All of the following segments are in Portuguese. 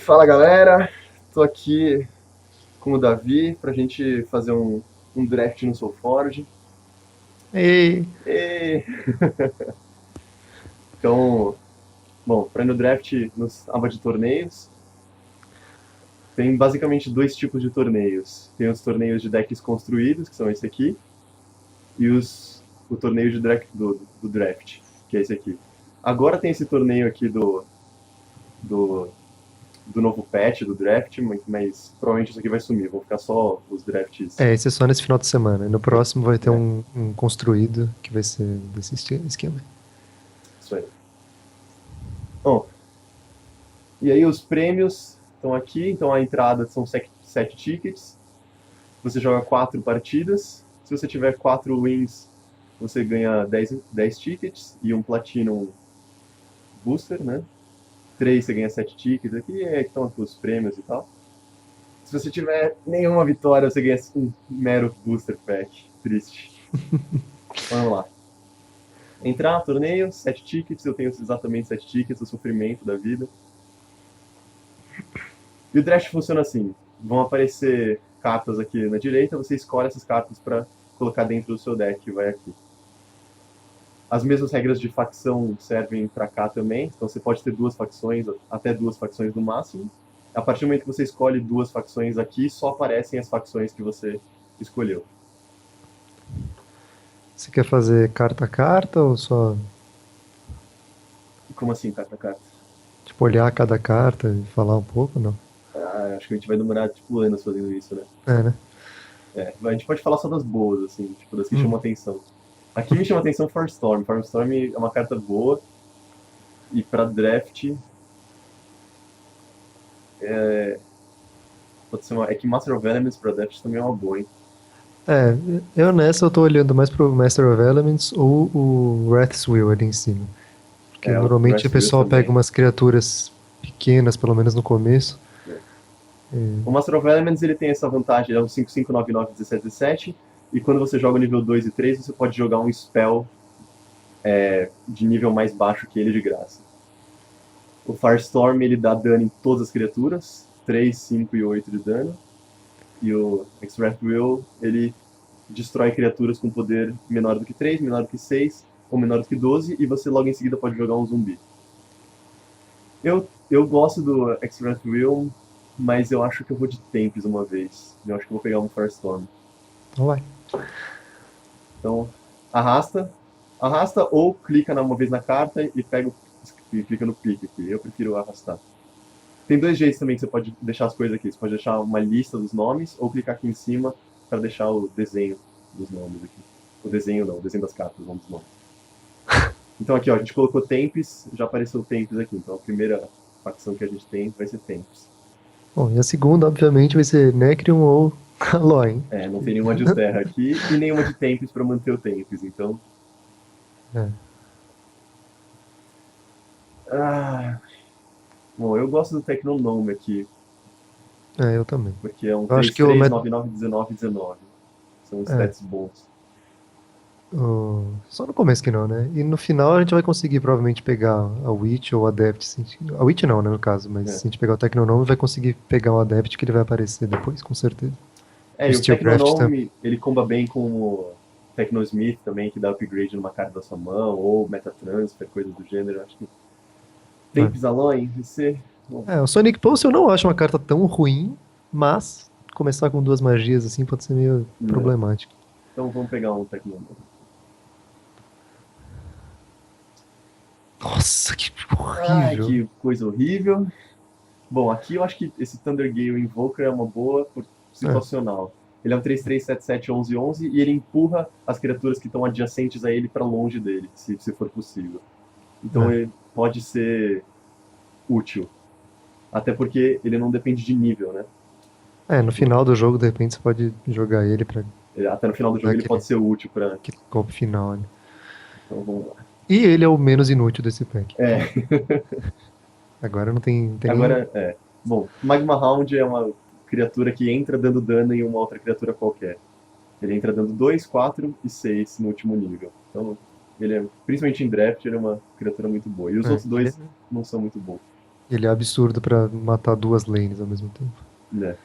Fala galera, tô aqui com o Davi pra gente fazer um draft no SoulForge. E E... Então, bom, para ir no draft nos aba de torneios, tem basicamente dois tipos de torneios. Tem os torneios de decks construídos, que são esse aqui, e o torneio de do draft, que é esse aqui. Agora tem esse torneio aqui do, do novo patch, do draft, mas provavelmente isso aqui vai sumir, vão ficar só os drafts. esse é só nesse final de semana. No próximo vai ter É, um construído que vai ser desse esquema. isso aí. Bom, e aí os prêmios estão aqui, então a entrada são sete tickets. Você joga 4 partidas. Se você tiver 4 wins, você ganha 10 tickets e um Platinum Booster, né? 3 você ganha 7 tickets. Aqui é que estão aqui os prêmios e tal. Se você tiver nenhuma vitória, você ganha um mero Booster Pack. Triste. Vamos lá. Entrar, torneio, 7 tickets. Eu tenho exatamente 7 tickets, o sofrimento da vida. E o draft funciona assim: vão aparecer cartas aqui na direita, você escolhe essas cartas para colocar dentro do seu deck, que vai aqui. As mesmas regras de facção servem para cá também, então você pode ter duas facções, até duas facções no máximo. A partir do momento que você escolhe duas facções aqui, só aparecem as facções que você escolheu. Você quer fazer carta a carta ou só, Como assim, carta a carta? tipo, olhar cada carta e falar um pouco? Não. Ah, acho que a gente vai demorar tipo anos fazendo isso, né? É, né? É, a gente pode falar só das boas, assim, tipo, das que Hum. chamam atenção. Aqui me chama atenção Firestorm. Firestorm é uma carta boa, e para draft pode ser uma. É que Master of Elements pra draft também é uma boa, hein? É, eu nessa eu tô olhando mais pro Master of Elements ou o Wrath's Will ali em cima. Porque É, o normalmente o Rest Will pessoal pega também. umas criaturas pequenas, pelo menos no começo. Né? E, O Master of Elements ele tem essa vantagem, ele é um 5/5/9/9/17/17, e quando você joga o nível 2 e 3, você pode jogar um spell de nível mais baixo que ele de graça. O Firestorm ele dá dano em todas as criaturas, 3, 5 e 8 de dano, e o Extract Will ele destrói criaturas com poder menor do que 3, menor do que 6 ou menor do que 12, e você logo em seguida pode jogar um zumbi. Eu gosto do Extract Will, mas eu acho que eu vou de Tempest uma vez. Eu acho que eu vou pegar um Firestorm. então vai. Então, arrasta, arrasta ou clica uma vez na carta e e clica no clique aqui. Eu prefiro arrastar. Tem dois jeitos também que você pode deixar as coisas aqui. Você pode deixar uma lista dos nomes ou clicar aqui em cima para deixar o desenho dos nomes aqui. O desenho não, o desenho das cartas, não dos nomes. Então aqui, ó, a gente colocou Tempest, já apareceu Tempest aqui. Então a primeira facção que a gente tem vai ser Tempest. Bom, e a segunda, obviamente, vai ser Necreon ou Aloy. É, não tem nenhuma de terra aqui e nenhuma de Tempest para manter o Tempest. Então, É. ah, bom, eu gosto do Tecnonome aqui, Eu também. porque é um Eu acho três que o, três Met... 9 9 19 19. São é, stats bons. só no começo que não, né? E no final a gente vai conseguir provavelmente pegar a Witch ou o Adept. A Witch não, né, no caso, mas É. se a gente pegar o Tecnonome, vai conseguir pegar o Adept que ele vai aparecer depois, com certeza. É, O e o Steelcraft também. Tecnonome, ele comba bem com o Tecnosmith também, que dá upgrade numa carta da sua mão, ou Metatransfer, coisa do gênero. Acho que É. Tempest Alloy vai ser. Bom, O Sonic Pulse eu não acho uma carta tão ruim, mas começar com duas magias assim pode ser meio né? problemático. Então vamos pegar um Tecnonome. Nossa, que Ai, horrível. que coisa horrível. Bom, aqui eu acho que esse Thunder Gale Invoker é uma boa por É, situacional. Ele é um 3/3/7/7/11/11 e ele empurra as criaturas que estão adjacentes a ele para longe dele, se for possível. Então é. ele pode ser útil. Até porque ele não depende de nível, né? No Tipo, final do jogo, de repente, você pode jogar ele pra até no final do dar jogo ele pode ser útil para. aquele golpe final, né? Então vamos lá. E ele é o menos inútil desse pack. É, Agora não tem nem. agora é. Bom, Magma Hound é uma criatura que entra dando dano em uma outra criatura qualquer. Ele entra dando 2, 4 e 6 no último nível. Então, ele é, principalmente em draft, ele é uma criatura muito boa. E os outros Ele dois não são muito bons. Ele é absurdo pra matar duas lanes ao mesmo tempo. né?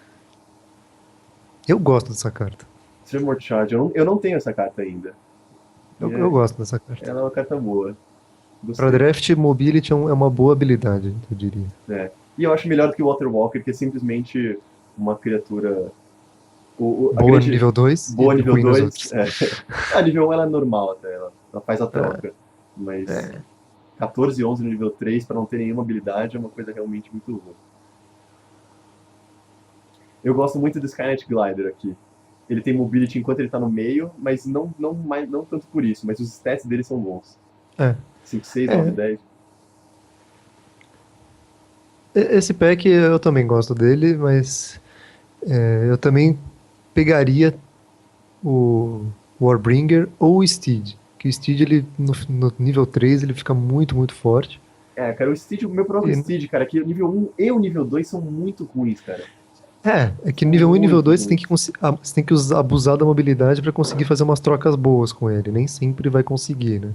Eu gosto dessa carta. Tremor Charge, eu não tenho essa carta ainda. E Eu gosto dessa carta. ela é uma carta boa. Pra Gostei. draft, Mobility é uma boa habilidade, eu diria. Né? E eu acho melhor do que o Water Walker, que é simplesmente uma criatura. A Boa no grande. nível 2 e Boa nível ruim nos 2. outros. A nível 1 ela é normal até, ela faz a troca. Mas É. 14 e 11 no nível 3 para não ter nenhuma habilidade é uma coisa realmente muito ruim. Eu gosto muito do Skynet Glider aqui. Ele tem mobility enquanto ele tá no meio, mas não tanto por isso, mas os stats dele são bons. É. 5, 6, 9, É. 10. Esse pack eu também gosto dele, mas eu também pegaria o Warbringer ou o Steed. Que o Steed, ele, no nível 3 ele fica muito, muito forte. Cara, o Steed, o meu problema com o E- Steed, cara, é que o nível 1 e o nível 2 são muito ruins, cara. é que São nível 1 e nível muito 2 ruins. você tem que abusar da mobilidade pra conseguir fazer umas trocas boas com ele. Nem sempre vai conseguir, né?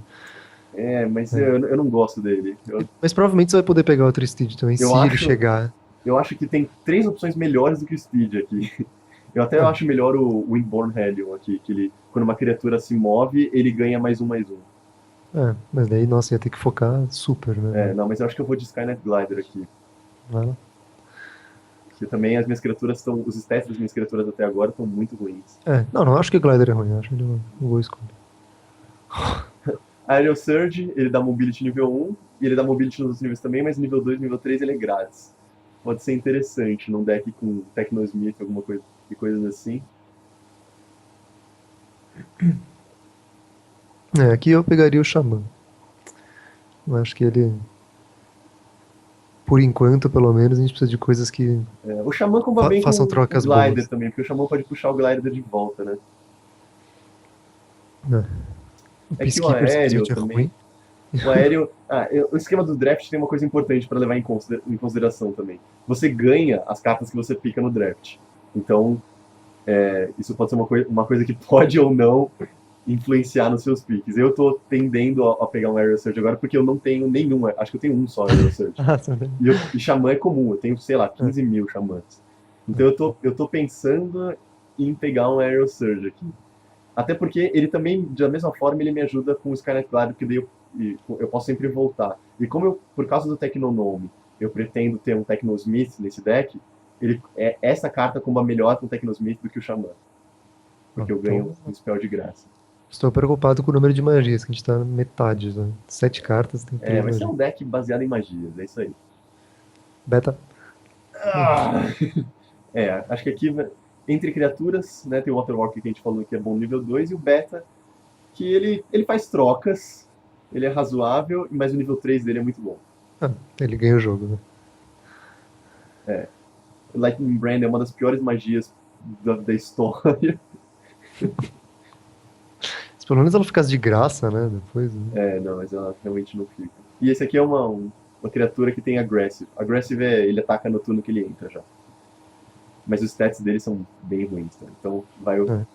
Mas É. eu não gosto dele. Mas provavelmente você vai poder pegar outro Steed também, Eu se ele acho, chegar. eu acho que tem 3 opções melhores do que o Steed aqui. Eu até É, acho melhor o Windborne Hellion aqui, que ele, quando uma criatura se move, ele ganha mais um. mas daí, nossa, ia ter que focar super, né? Não, mas eu acho que eu vou de Skynet Glider aqui. Vai lá. Porque também as minhas criaturas estão. Os stats das minhas criaturas até agora estão muito ruins. Não acho que o Glider é ruim, acho ele uma boa escolha. Aerial Surge, ele dá mobility nível 1, e ele dá mobility nos outros níveis também, mas nível 2 e nível 3 ele é grátis. Pode ser interessante num deck com Technosmith, alguma coisa e coisas assim. Aqui eu pegaria o Xamã. Eu acho que ele, por enquanto, pelo menos, a gente precisa de coisas que O Xamã comba bem façam com o trocas Glider boas. também, porque o Xamã pode puxar o Glider de volta, né? Né? O É que o Peacekeeper aéreo simplesmente é também. ruim. O aéreo. O esquema do draft tem uma coisa importante para levar em consideração também. Você ganha as cartas que você pica no draft. Então, isso pode ser uma coisa que pode ou não influenciar nos seus picks. Eu tô tendendo a pegar um Aerial Surge agora porque eu não tenho nenhum. Acho que eu tenho um só Aerial Surge. E Xamã é comum, eu tenho, sei lá, 15 mil Xamãs. Então eu tô pensando em pegar um Aerial Surge aqui. Até porque ele também, da mesma forma, ele me ajuda com o Skynet Glider, porque daí eu posso sempre voltar. E como por causa do Tecnonome, eu pretendo ter um Tecnosmith nesse deck, essa carta comba melhor com o Tecnosmith do que o Xamã. Porque eu ganho Então, um spell de graça. estou preocupado com o número de magias, que a gente tá na metade. Né? 7 cartas, tem 3 Vai ser magias. um deck baseado em magias, é isso aí. Beta. Ah! Acho que aqui, entre criaturas, né, tem o Waterwalker que a gente falou que é bom nível 2 e o Beta, que ele faz trocas, ele é razoável, mas o nível 3 dele é muito bom. Ele ganha o jogo, né? Lightning Brand é uma das piores magias da história. Se pelo menos ela ficasse de graça, né? Depois. Né? Não, mas ela realmente não fica. E esse aqui é uma criatura que tem Aggressive. Aggressive ele ataca no turno que ele entra já. Mas os stats dele são bem ruins, tá? Então, É.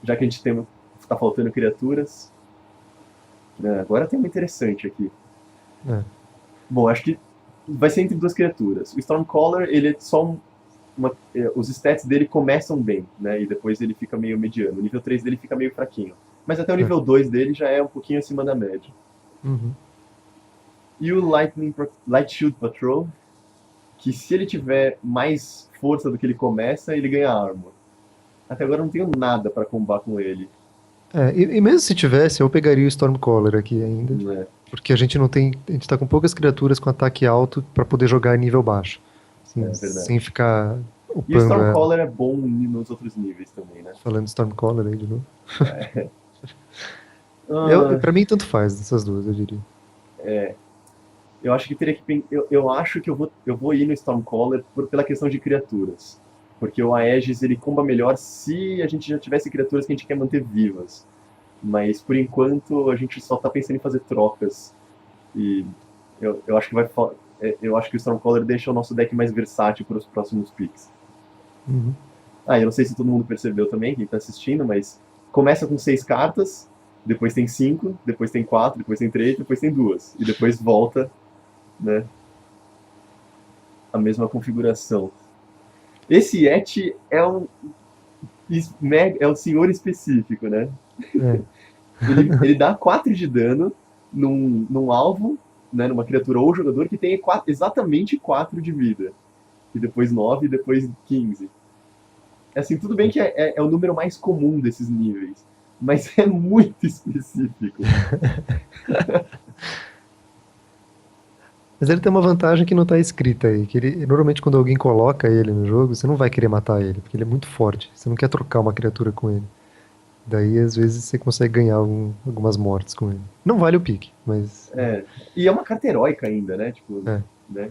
já que a gente tá faltando criaturas, agora tem uma interessante aqui. É. Bom, acho que vai ser entre duas criaturas. O Stormcaller, ele é só os stats dele começam bem, né? E depois ele fica meio mediano. O nível 3 dele fica meio fraquinho. Mas até o nível 2 dele já é um pouquinho acima da média. Uhum. E o Light Shield Patrol, que se ele tiver mais força do que ele começa, ele ganha armor. Até agora eu não tenho nada pra combar com ele. E mesmo se tivesse, eu pegaria o Stormcaller aqui ainda. Né? Porque a gente não tem. A gente tá com poucas criaturas com ataque alto pra poder jogar em nível baixo. Assim, Verdade. sem ficar E o upando ela. Stormcaller é bom nos outros níveis também, né? Falando Stormcaller aí de novo. Ah, Pra mim, tanto faz dessas duas, eu diria. eu acho que teria que. Eu acho que eu vou ir no Stormcaller pela questão de criaturas. Porque o Aegis ele comba melhor se a gente já tivesse criaturas que a gente quer manter vivas. Mas por enquanto a gente só tá pensando em fazer trocas. E eu acho que eu acho que o Stormcaller deixa o nosso deck mais versátil para os próximos picks. Uhum. Eu não sei se todo mundo percebeu também, quem tá assistindo, mas começa com 6 cartas, depois tem 5, depois tem 4, depois tem 3, depois tem 2. E depois volta, né? a mesma configuração. Esse Yeti é um senhor específico, né? É. Ele dá 4 de dano num alvo, né, numa criatura ou jogador que tem exatamente 4 de vida. E depois 9 e depois 15. Assim, tudo bem que é o número mais comum desses níveis, mas é muito específico. Mas ele tem uma vantagem que não tá escrita aí, que ele, normalmente quando alguém coloca ele no jogo, você não vai querer matar ele, porque ele é muito forte. Você não quer trocar uma criatura com ele. Daí, às vezes, você consegue ganhar algumas mortes com ele. Não vale o pique, mas... É, e é uma carta heróica ainda, né? Tipo, É. né?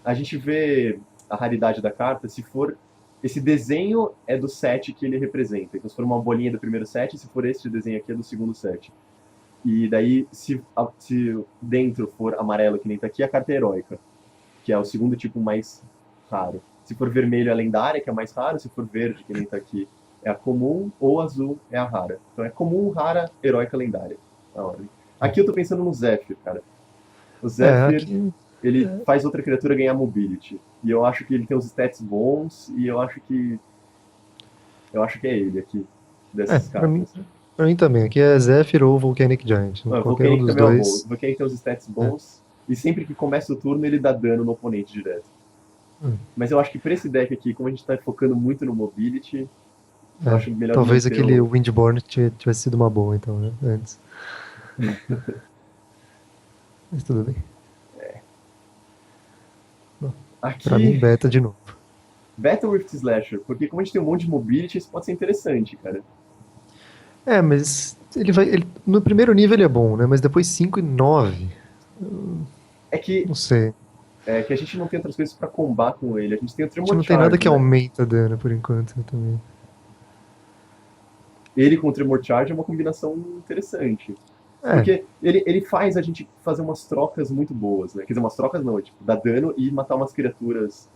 A gente vê a raridade da carta se for. Esse desenho é do set que ele representa. Então, se for uma bolinha do primeiro set, se for este desenho aqui, é do segundo set. E daí, se dentro for amarelo, que nem tá aqui, a carta é heróica, que é o segundo tipo mais raro. Se for vermelho, é a lendária, que é mais raro. Se for verde, que nem tá aqui, é a comum, ou azul é a rara. Então é comum, rara, heróica, lendária. A ordem. Aqui eu tô pensando no Zephyr, cara. O Zephyr, Aqui... ele faz outra criatura ganhar mobility. E eu acho que ele tem os stats bons, e eu acho que. Eu acho que é ele aqui, dessas Pra mim, cartas. pra mim também. Aqui é Zephyr ou Volcanic Giant. Ah, o Qualquer um Volcanic dos também é um bom. dois. O Volcanic tem os stats É. bons, e sempre que começa o turno ele dá dano no oponente direto. Mas eu acho que pra esse deck aqui, como a gente tá focando muito no mobility, eu acho melhor Talvez manter aquele o. Windborn tivesse sido uma boa, então, né? Antes. Mas tudo bem. Bom, pra mim, Aqui, beta de novo. Battle Rift Slasher, porque como a gente tem um monte de mobility, isso pode ser interessante, cara. Mas no primeiro nível ele é bom, né? Mas depois 5 e 9, É que, não sei. é que a gente não tem outras coisas pra combar com ele. A gente tem o A gente Tremor não tem nada Charge, que né? aumenta dano por enquanto também. Ele com o Tremor Charge é uma combinação interessante. É, Porque ele faz a gente fazer umas trocas muito boas, né? Quer dizer, umas trocas não, tipo, dar dano e matar umas criaturas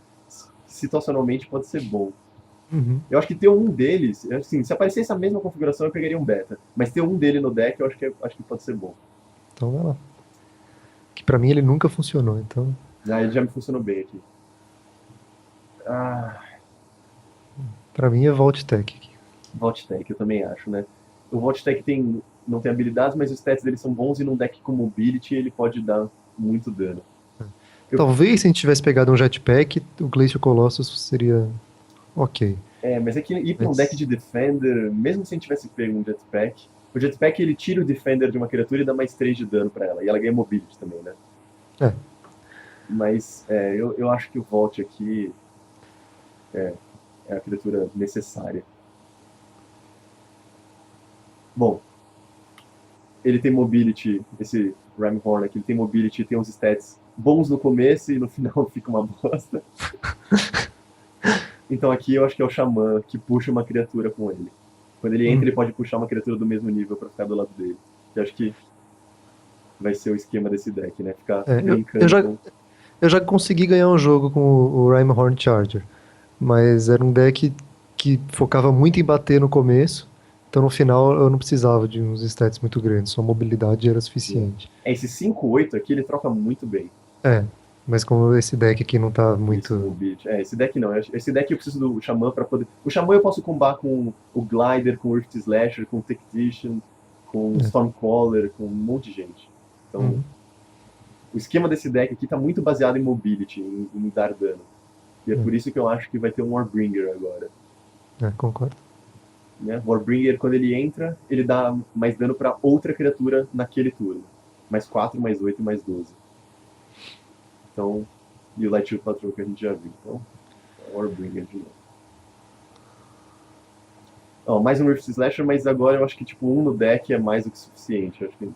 situacionalmente pode ser bom. uhum. Eu acho que ter um deles, assim, se aparecesse a mesma configuração eu pegaria um beta. Mas ter um dele no deck eu acho que pode ser bom. Então vai lá. Que pra mim ele nunca funcionou, então. Ah, ele já me funcionou bem aqui. Ah, Pra mim é Vault Tech aqui. Vault Tech, eu também acho, né? O Vault Tech não tem habilidades, mas os stats dele são bons e num deck com mobility ele pode dar muito dano. Eu, Talvez se a gente tivesse pegado um Jetpack, o Glacial Colossus seria ok. mas é que ir pra um deck Mas. de Defender, mesmo se a gente tivesse pego um Jetpack, o Jetpack ele tira o Defender de uma criatura e dá mais 3 de dano pra ela. E ela ganha mobility também, né? É, Mas eu acho que o Vault aqui é a criatura necessária. Bom, ele tem mobility, esse Ramhorn aqui, ele tem mobility, tem uns stats bons no começo e no final fica uma bosta. Então aqui eu acho que é o Xamã que puxa uma criatura com ele. Quando ele entra, ele pode puxar uma criatura do mesmo nível pra ficar do lado dele. Eu acho que vai ser o esquema desse deck, né? Ficar é, eu, eu brincando já, com. eu já consegui ganhar um jogo com o Rhyme Charger, mas era um deck que focava muito em bater no começo, então no final eu não precisava de uns stats muito grandes, só a mobilidade era suficiente. Esse 5/8 aqui ele troca muito bem. É, mas como esse deck aqui não tá Isso, muito. o beat. Esse deck não. Esse deck eu preciso do Xamã pra poder. O Xamã eu posso combar com o Glider, com o Rift Slasher, com o Tactician, com o Stormcaller, com um monte de gente. Então, Uhum, o esquema desse deck aqui tá muito baseado em mobility, em dar dano. E é por isso que eu acho que vai ter um Warbringer agora. concordo. Né? O Warbringer, quando ele entra, ele dá mais dano pra outra criatura naquele turno. Mais 4, mais 8 e mais 12. Então, e o Light Shield Patrol que a gente já viu. Então, Warbringer de novo. Ó, mais um Rift Slasher, mas agora eu acho que tipo um no deck é mais do que suficiente. Eu acho que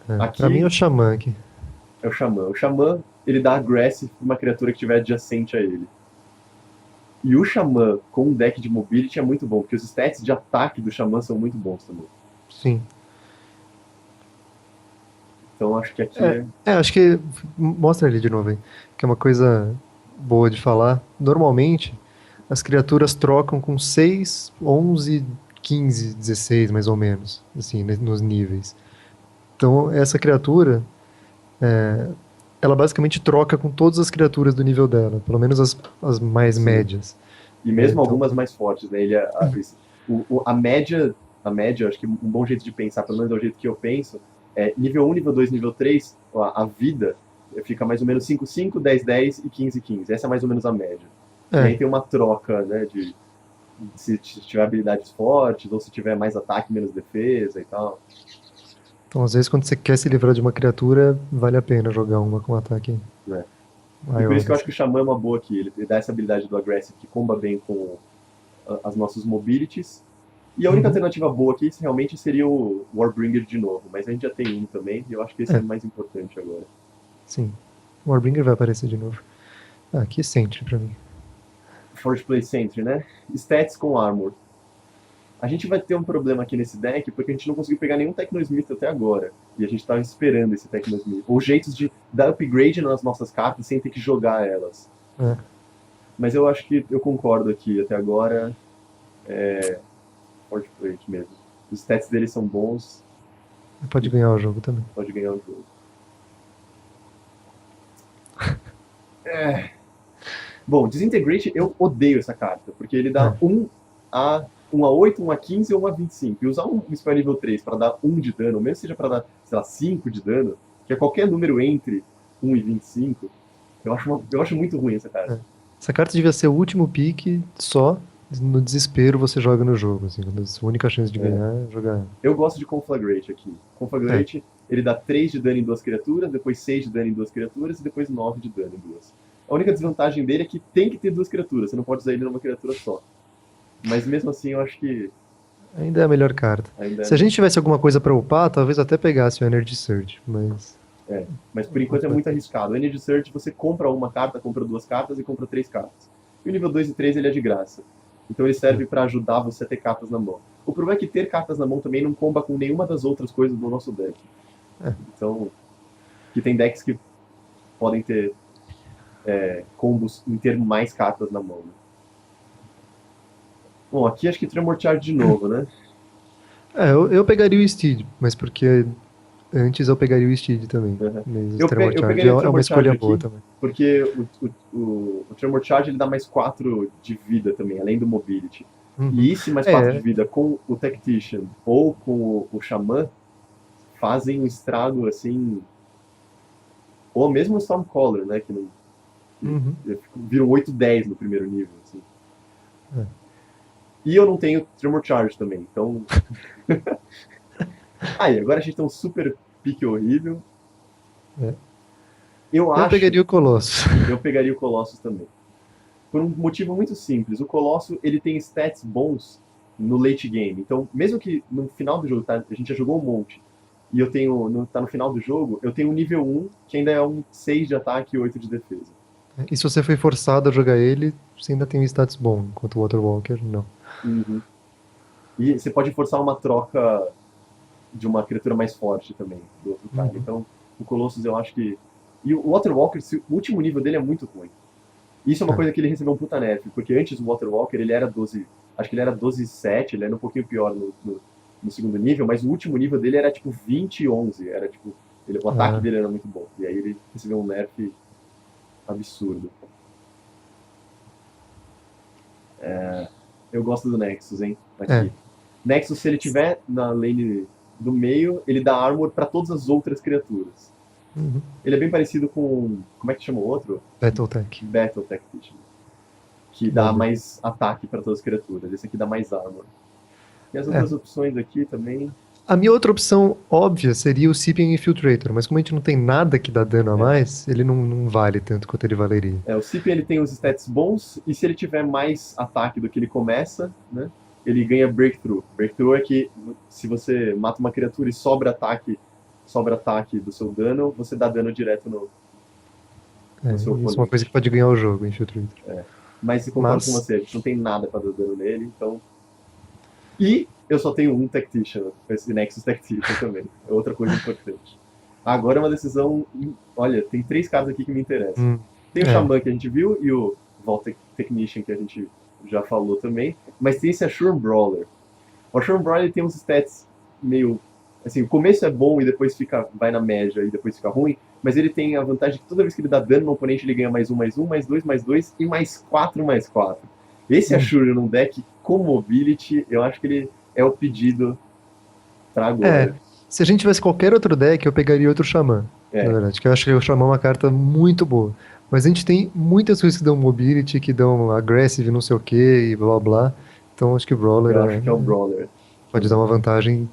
Pra mim é aqui o Xamã aqui. é o Xamã. O Xamã, ele dá Aggressive pra uma criatura que estiver adjacente a ele. E o Xamã com um deck de Mobility é muito bom, porque os stats de ataque do Xamã são muito bons também. Sim. Então acho que aqui Acho que mostra ele de novo aí, que é uma coisa boa de falar. Normalmente, as criaturas trocam com 6, 11, 15, 16, mais ou menos, assim, nos níveis. Então, essa criatura, ela basicamente troca com todas as criaturas do nível dela, pelo menos as mais Sim. médias. E mesmo Então, algumas mais fortes, né? A média, acho que um bom jeito de pensar, pelo menos é o jeito que eu penso, é nível 1, nível 2, nível 3, a vida fica mais ou menos 5, 5, 10, 10 e 15, 15. Essa é mais ou menos a média. E é, aí tem uma troca, né, de se tiver habilidades fortes ou se tiver mais ataque, menos defesa e tal. então às vezes quando você quer se livrar de uma criatura, vale a pena jogar uma com ataque Né? E por isso maior, que eu acho assim. que o Xamã é uma boa aqui. Ele dá essa habilidade do Aggressive que comba bem com as nossas mobilities. E a única Uhum. alternativa boa aqui realmente seria o Warbringer de novo, mas a gente já tem um também, e eu acho que esse é É, mais importante agora. sim. O Warbringer vai aparecer de novo. Ah, aqui é Sentry pra mim. Forge Play Sentry, né? Stats com Armor. A gente vai ter um problema aqui nesse deck, porque a gente não conseguiu pegar nenhum Tecnosmith até agora. E a gente estava esperando esse Tecnosmith. Ou jeitos de dar upgrade nas nossas cartas sem ter que jogar elas. É, Mas eu acho que eu concordo aqui, até agora, Forge Plate mesmo. Os stats dele são bons pode e ganhar o jogo também. pode ganhar o jogo. É. Bom, Disintegrate eu odeio essa carta, porque ele dá É. 1 a 8, 1 a 15 ou 1 a 25. E usar um spell nível 3 para dar 1 de dano, mesmo que seja para dar, sei lá, 5 de dano, que é qualquer número entre 1 e 25, eu acho muito ruim essa carta. É. Essa carta devia ser o último pique, só no desespero você joga no jogo, assim, quando a sua única chance de É. ganhar é jogar ela. Eu gosto de Conflagrate aqui. É, Conflagrate, ele dá 3 de dano em duas criaturas, depois 6 de dano em duas criaturas e depois 9 de dano em duas. A única desvantagem dele é que tem que ter duas criaturas, você não pode usar ele numa criatura só. Mas mesmo assim eu acho que ainda é a melhor carta. ainda é Se a gente melhor. tivesse alguma coisa pra upar, talvez até pegasse o Energy Surge, mas É, mas por enquanto é muito arriscado. O Energy Search você compra uma carta, compra duas cartas e compra três cartas. E o nível 2 e 3 ele é de graça. Então ele serve para ajudar você a ter cartas na mão. O problema é que ter cartas na mão também não comba com nenhuma das outras coisas do nosso deck. é, Então, que tem decks que podem ter combos em ter mais cartas na mão. Né? Bom, aqui acho que Tremor Charge de novo, né? eu pegaria o Steed, mas porque antes eu pegaria o Steed também. Uhum. Mas o Eu, Tremor eu Charge pegaria o é uma Tremor Charge escolha boa aqui, também. porque o Tremor Charge ele dá mais 4 de vida também, além do Mobility. Uhum. E esse mais 4 de É, vida com o Tactician ou com o Xamã fazem um estrago assim. Ou mesmo o Stormcaller, né? Que uhum, viram 8-10 no primeiro nível. Assim. é. E eu não tenho Tremor Charge também, então. Aí, agora a gente tem um super pique horrível. É. Eu Eu acho, pegaria o Colossus. eu pegaria o Colossus também. Por um motivo muito simples. O Colosso ele tem stats bons no late game. Então, mesmo que no final do jogo, tá, a gente já jogou um monte, e eu tenho, tá no final do jogo, eu tenho um nível 1, que ainda é um 6 de ataque e 8 de defesa. E se você foi forçado a jogar ele, você ainda tem um status bom, enquanto o Water Walker, não. Uhum. E você pode forçar uma troca de uma criatura mais forte também, do outro cara. Uhum. Então, o Colossus eu acho que. E o Water Walker, o último nível dele é muito ruim. Isso é uma É. coisa que ele recebeu um puta nerf, porque antes o Water Walker ele era 12. Acho que ele era 12,7, ele era um pouquinho pior no segundo nível, mas o último nível dele era tipo 20 e 11. Era tipo. O ataque Ah, dele era muito bom. E aí ele recebeu um nerf absurdo. Eu gosto do Nexus, hein? é. Aqui. Nexus, se ele tiver na lane do meio, ele dá armor para todas as outras criaturas. Uhum. Ele é bem parecido com. Como é que chama o outro? Battletech. Battle Tactician. Que dá Boulder. mais ataque para todas as criaturas. Esse aqui dá mais armor. E as É. outras opções aqui também. A minha outra opção óbvia seria o Seeping Infiltrator, mas como a gente não tem nada que dá dano a É. mais, ele não vale tanto quanto ele valeria. O Cip ele tem os stats bons, e se ele tiver mais ataque do que ele começa, né? Ele ganha Breakthrough. Breakthrough é que se você mata uma criatura e sobra ataque do seu dano, você dá dano direto no seu Isso é uma coisa que oponente. pode ganhar o jogo, Infiltrator. Mas eu concordo com Mas, você, a gente não tem nada para dar dano nele, então. E eu só tenho um Tactician, esse Nexus Tactician também. É outra coisa importante. Agora é uma decisão. Olha, tem 3 casos aqui que me interessam. hum, Tem o é, Xamã que a gente viu e o Vault Technician que a gente já falou também. Mas tem esse Ashur Brawler. O Ashur Brawler tem uns stats meio. Assim, o começo é bom e depois vai na média e depois fica ruim. mas ele tem a vantagem que toda vez que ele dá dano no oponente, ele ganha mais um, mais dois e mais quatro. Esse Ashura num deck com mobility, eu acho que ele é o pedido pra agora. Se a gente tivesse qualquer outro deck, eu pegaria outro Xamã, na verdade, que eu acho que o Xamã é uma carta muito boa. Mas a gente tem muitas coisas que dão mobility, que dão aggressive, não sei o que, e blá blá. Então acho que o Brawler Eu acho que é o Brawler. pode dar uma vantagem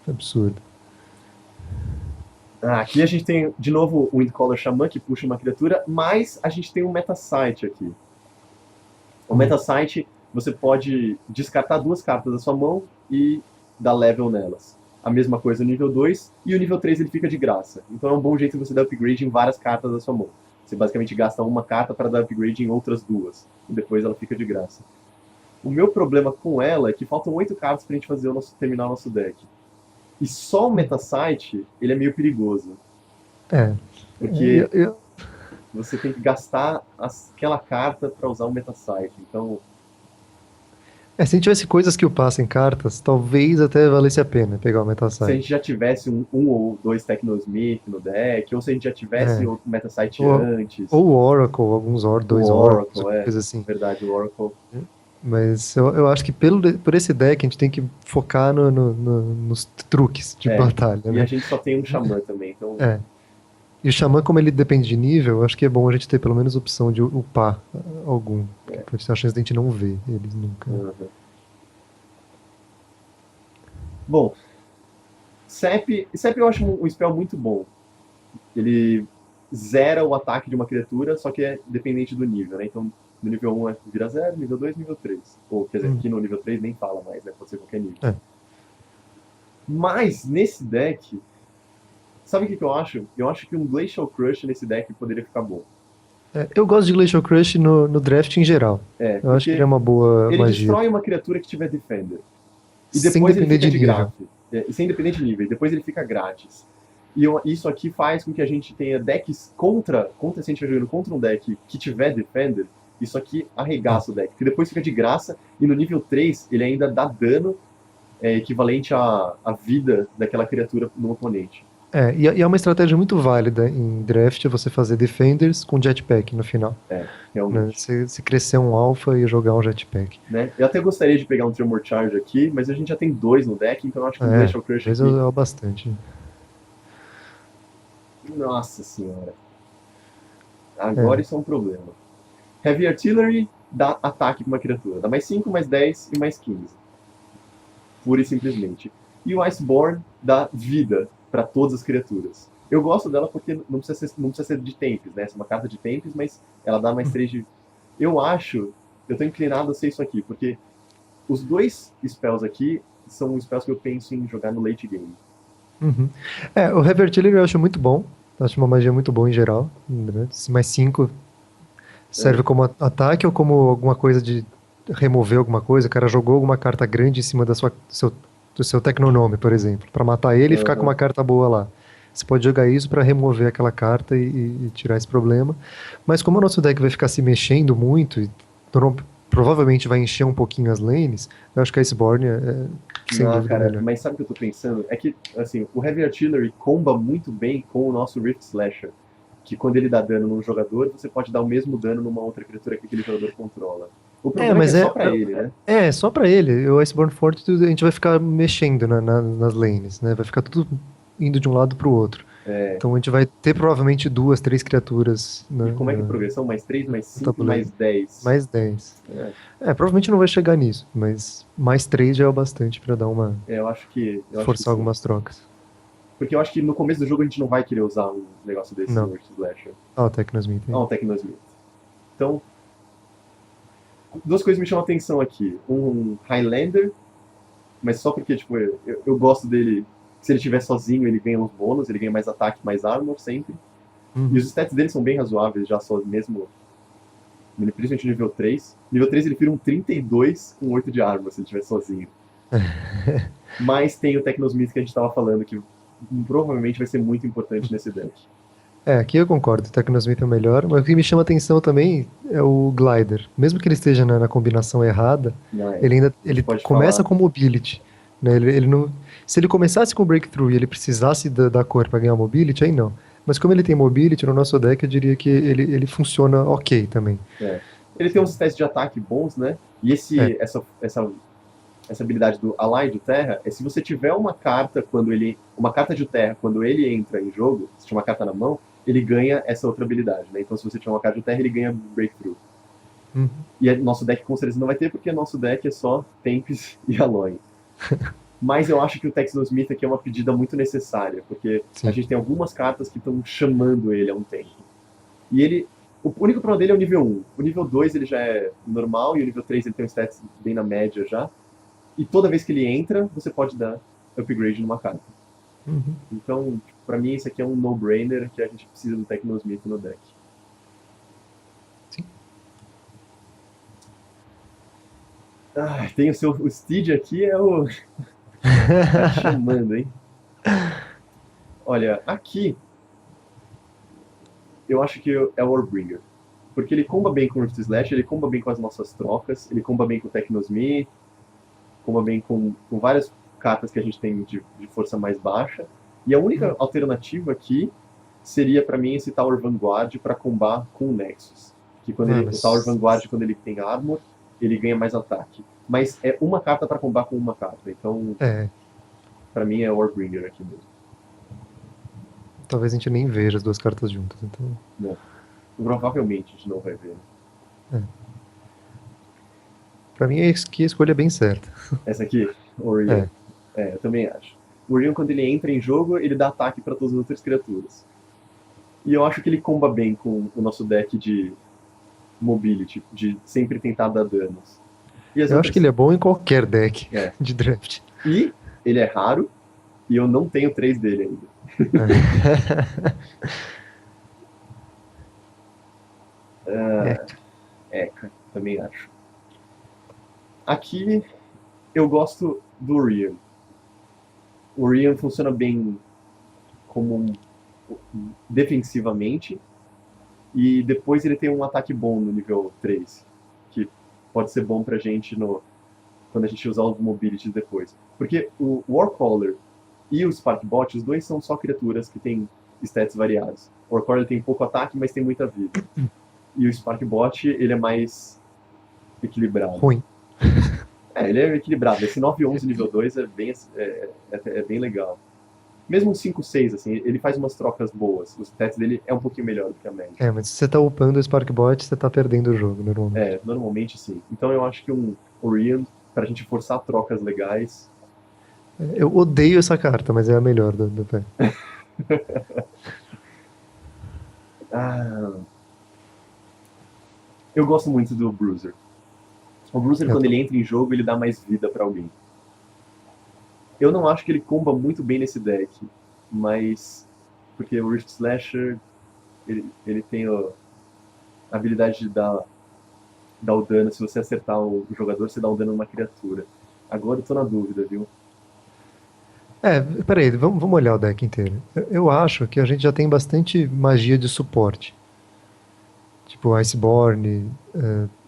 absurda. Aqui a gente tem, de novo, o Windcaller Shaman, que puxa uma criatura, mas a gente tem um Metasite aqui. O Metasite, você pode descartar 2 cartas da sua mão e dar level nelas. A mesma coisa no nível 2, e o nível 3 ele fica de graça. Então é um bom jeito de você dar upgrade em várias cartas da sua mão. Você basicamente gasta uma carta para dar upgrade em outras 2, e depois ela fica de graça. O meu problema com ela é que faltam 8 cartas pra gente fazer terminar o nosso deck. E só o Metasite, ele é meio perigoso. Porque você tem que gastar aquela carta para usar o Metasite. Então, se a gente tivesse coisas que upassem cartas, talvez até valesse a pena pegar o se a Metasite. gente já tivesse um ou 2 Technosmith no deck, ou se a gente já tivesse o Metasite antes. Ou o Oracle, alguns dois Oracles, coisa assim. Verdade, o Oracle. Mas eu acho que por esse deck a gente tem que focar nos truques de batalha, E né? a gente só tem um Xamã também, então... E o Xamã, como ele depende de nível, eu acho que é bom a gente ter pelo menos opção de upar algum. Pode ter a chance de a gente não ver eles nunca. Bom, Sep eu acho um spell muito bom. Ele zera o ataque de uma criatura, só que é dependente do nível, né? Então, no nível 1 vira 0, nível 2, nível 3. Ou, quer dizer, aqui no nível 3 nem fala mais, né? Pode ser qualquer nível. Mas, nesse deck, sabe o que eu acho? Eu acho que um Glacial Crush nesse deck poderia ficar bom. Eu gosto de Glacial Crush no draft em geral. Eu acho que ele é uma boa ele magia. destrói uma criatura que tiver Defender. E Sem depois ele depender fica de de nível. graça. Sem depender de nível. E depois ele fica grátis. E isso aqui faz com que a gente tenha decks contra se a gente estiver jogando contra um deck que tiver Defender, isso aqui arregaça o deck. Porque depois fica de graça e no nível 3 ele ainda dá dano equivalente à vida daquela criatura no oponente. E é uma estratégia muito válida em draft você fazer Defenders com Jetpack no final. Realmente. Né? Se crescer um Alpha e jogar um Jetpack. Né? Eu até gostaria de pegar um Tremor Charge aqui, mas a gente já tem 2 no deck, então eu acho que o Glacial Crush aqui... é bastante. Nossa senhora. Agora isso é um problema. Heavy Artillery dá ataque pra uma criatura. Dá mais 5, mais 10 e mais 15. Pura e simplesmente. E o Iceborne dá vida para todas as criaturas. Eu gosto dela porque não precisa ser de Tempest, né? Essa é uma carta de Tempest, mas ela dá mais 3 de... Eu tô inclinado a ser isso aqui, porque os 2 spells aqui são os spells que eu penso em jogar no late game. O Heavy Artillery eu acho muito bom. Acho uma magia muito boa em geral. Né? Mais 5 serve como ataque ou como alguma coisa de remover alguma coisa. O cara jogou alguma carta grande em cima do seu Tecnonome, por exemplo, para matar ele e ficar com uma carta boa lá. Você pode jogar isso para remover aquela carta e tirar esse problema. Mas como o nosso deck vai ficar se mexendo muito e provavelmente vai encher um pouquinho as lanes, eu acho que a Iceborne sem dúvida melhor. Mas sabe o que eu tô pensando? É que, assim, o Heavy Artillery comba muito bem com o nosso Rift Slasher, que quando ele dá dano num jogador, você pode dar o mesmo dano numa outra criatura que aquele jogador controla. O problema é só pra ele, né? Só pra ele. O Iceborne Fortitude a gente vai ficar mexendo nas lanes, né? Vai ficar tudo indo de um lado pro outro. Então a gente vai ter provavelmente 2, 3 criaturas. E como é que é a progressão? Mais 3, mais 5, mais 10. Mais 10. Provavelmente não vai chegar nisso, mas mais 3 já é o bastante pra dar uma... eu acho que... forçar algumas trocas. Porque eu acho que no começo do jogo a gente não vai querer usar um negócio desse no Rift Slasher. O Technosmith. O Technosmith. Então, 2 coisas me chamam a atenção aqui. Um Highlander, mas só porque, tipo, eu gosto dele. Se ele estiver sozinho, ele ganha uns bônus, ele ganha mais ataque, mais armor sempre. E os stats dele são bem razoáveis, já só mesmo... Principalmente no nível 3. No nível 3 ele vira um 32 com 8 de armor, se ele estiver sozinho. Mas tem o Technosmith que a gente estava falando, que provavelmente vai ser muito importante nesse deck. Aqui eu concordo, o Technosmith é o melhor, mas o que me chama a atenção também é o Glider. Mesmo que ele esteja na combinação errada, ele começa com Mobility. Né? Ele não, se ele começasse com Breakthrough e ele precisasse da cor para ganhar Mobility, aí não. Mas como ele tem mobility no nosso deck, eu diria que ele funciona ok também. É. Ele tem uns testes de ataque bons, né? E É, essa habilidade do Ally de terra é se você tiver uma carta uma carta de terra quando ele entra em jogo, se tiver uma carta na mão, ele ganha essa outra habilidade, né? Então se você tiver uma carta de terra, ele ganha Breakthrough. uhum, E nosso deck com certeza não vai ter, porque nosso deck é só Tempest e Aloy. Mas eu acho que o Texnosmith aqui é uma pedida muito necessária, porque a sim. gente tem algumas cartas que estão chamando ele há um tempo. E ele. O único problema dele é o nível 1. O nível 2 ele já é normal, e o nível 3 ele tem um stats bem na média já. E toda vez que ele entra, você pode dar upgrade numa carta. Uhum. Então, tipo, pra mim, isso aqui é um no-brainer que a gente precisa do Technosmith no deck. Sim. Ah, tem o Steed aqui, é o. Tá chamando, hein? Olha, aqui eu acho que é o Warbringer. Porque ele comba bem com o Rift Slash, ele comba bem com as nossas trocas, ele comba bem com o Technosmith, comba bem com várias cartas que a gente tem de força mais baixa. E a única alternativa aqui seria para mim esse Tower Vanguard para combar com o Nexus. Que quando Ah, o Tower mas Vanguard, quando ele tem armor, ele ganha mais ataque. Mas é uma carta para combar com uma carta. Então, é, para mim é Warbringer aqui mesmo. talvez a gente nem veja as duas cartas juntas. Então, Não. Provavelmente a gente não vai ver. é. Pra mim é que a escolha é bem certa. Essa aqui, Orion. É, É, eu também acho. O Orion, quando ele entra em jogo, ele dá ataque para todas as outras criaturas. E eu acho que ele comba bem com o nosso deck de mobility, de sempre tentar dar danos. E as eu acho que outras. ele é bom em qualquer deck É. de draft. E ele é raro, e eu não tenho três dele ainda. É, É, cara, também acho. Aqui eu gosto do Orion. O Orion funciona bem como defensivamente, e depois ele tem um ataque bom no nível 3, que pode ser bom pra gente quando a gente usar os mobilities depois. Porque o Warcaller e o Sparkbot, os dois são só criaturas que têm stats variados. O Warcaller tem pouco ataque, mas tem muita vida. E o Sparkbot, ele é mais equilibrado. ruim. Ele é equilibrado. Esse 9-11 nível 2 é bem legal. Mesmo um 5-6, assim, ele faz umas trocas boas. Os stats dele é um pouquinho melhor do que a média. É, mas se você tá upando o Sparkbot, você tá perdendo o jogo, normalmente. Normalmente sim. Então eu acho que um Orion, pra gente forçar trocas legais. Eu odeio essa carta, mas é a melhor do pé. Ah, eu gosto muito do Bruiser. O Bruiser, Eu quando ele também. entra em jogo, ele dá mais vida pra alguém. Eu não acho que ele comba muito bem nesse deck, mas. Porque o Rift Slasher, ele tem a habilidade de dar o dano. Se você acertar o jogador, você dá um dano numa criatura. Agora eu tô na dúvida, viu? Peraí, vamos olhar o deck inteiro. Eu acho que a gente já tem bastante magia de suporte. Tipo Iceborne,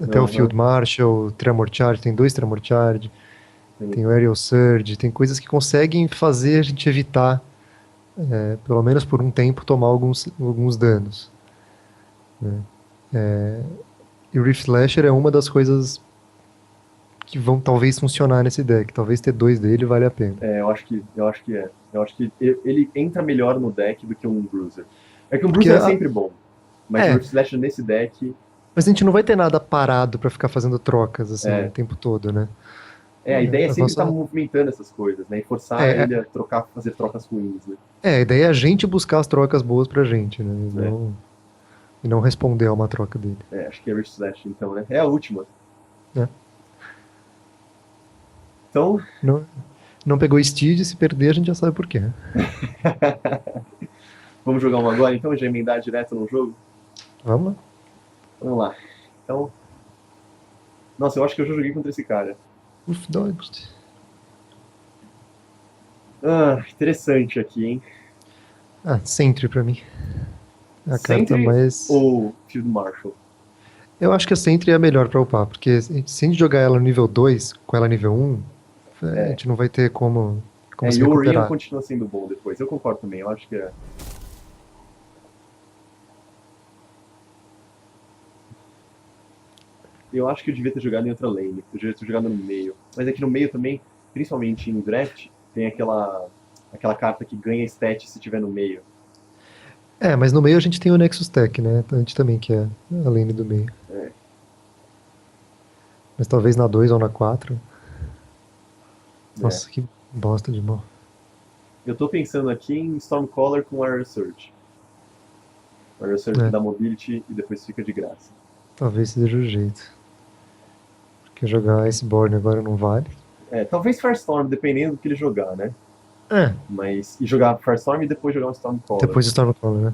até o Aham. Field Marshal, Tremor Charge, tem dois Tremor Charge, Tem- tem o Aerial Surge, tem coisas que conseguem fazer a gente evitar, pelo menos por um tempo, tomar alguns danos. E o Rift Slasher é uma das coisas que vão talvez funcionar nesse deck. Talvez ter dois dele vale a pena. eu acho que é. Eu acho que ele entra melhor no deck do que um Bruiser. É que um Porque Bruiser é sempre bom, mas o é, Rift Slasher nesse deck. mas a gente não vai ter nada parado pra ficar fazendo trocas assim o É, tempo todo, né? a ideia é A sempre estar nossa, movimentando essas coisas, né? E forçar é, ele a fazer trocas ruins, né? a ideia é a gente buscar as trocas boas pra gente, né? É, E não responder a uma troca dele. acho que é Rift Slasher, então, né? É a última. Né? Então, Não, não pegou Steed, se perder a gente já sabe por quê. vamos jogar uma agora, então, já emendar direto no jogo? Vamos lá. Vamos lá. Então, nossa, eu acho que eu já joguei contra esse cara. Uf, dodged. Interessante aqui, hein? Ah, Sentry pra mim. A carta Sentry mais. ou Field Marshal? Eu acho que a Sentry é a melhor pra upar, porque se a gente jogar ela no nível 2, com ela nível 1, a É, gente não vai ter como se e o Orion recuperar. continua sendo bom depois. Eu concordo também, eu acho que é. Eu acho que eu devia ter jogado em outra lane. Eu devia ter jogado no meio. Mas aqui no meio também, principalmente em draft, tem aquela carta que ganha stat se tiver no meio. É, mas no meio a gente tem o Nexus Tech, né? A gente também quer a lane do meio. É, Mas talvez na 2 ou na 4. é. Nossa, que bosta de mão. Eu tô pensando aqui em Stormcaller com Air Surge. Air Surge que É, dá mobility e depois fica de graça. talvez seja o jeito. Porque jogar Iceborne agora não vale. É, talvez Firestorm, dependendo do que ele jogar, né? É, Mas. E jogar Firestorm e depois jogar um Stormcaller. depois do Stormcaller, né?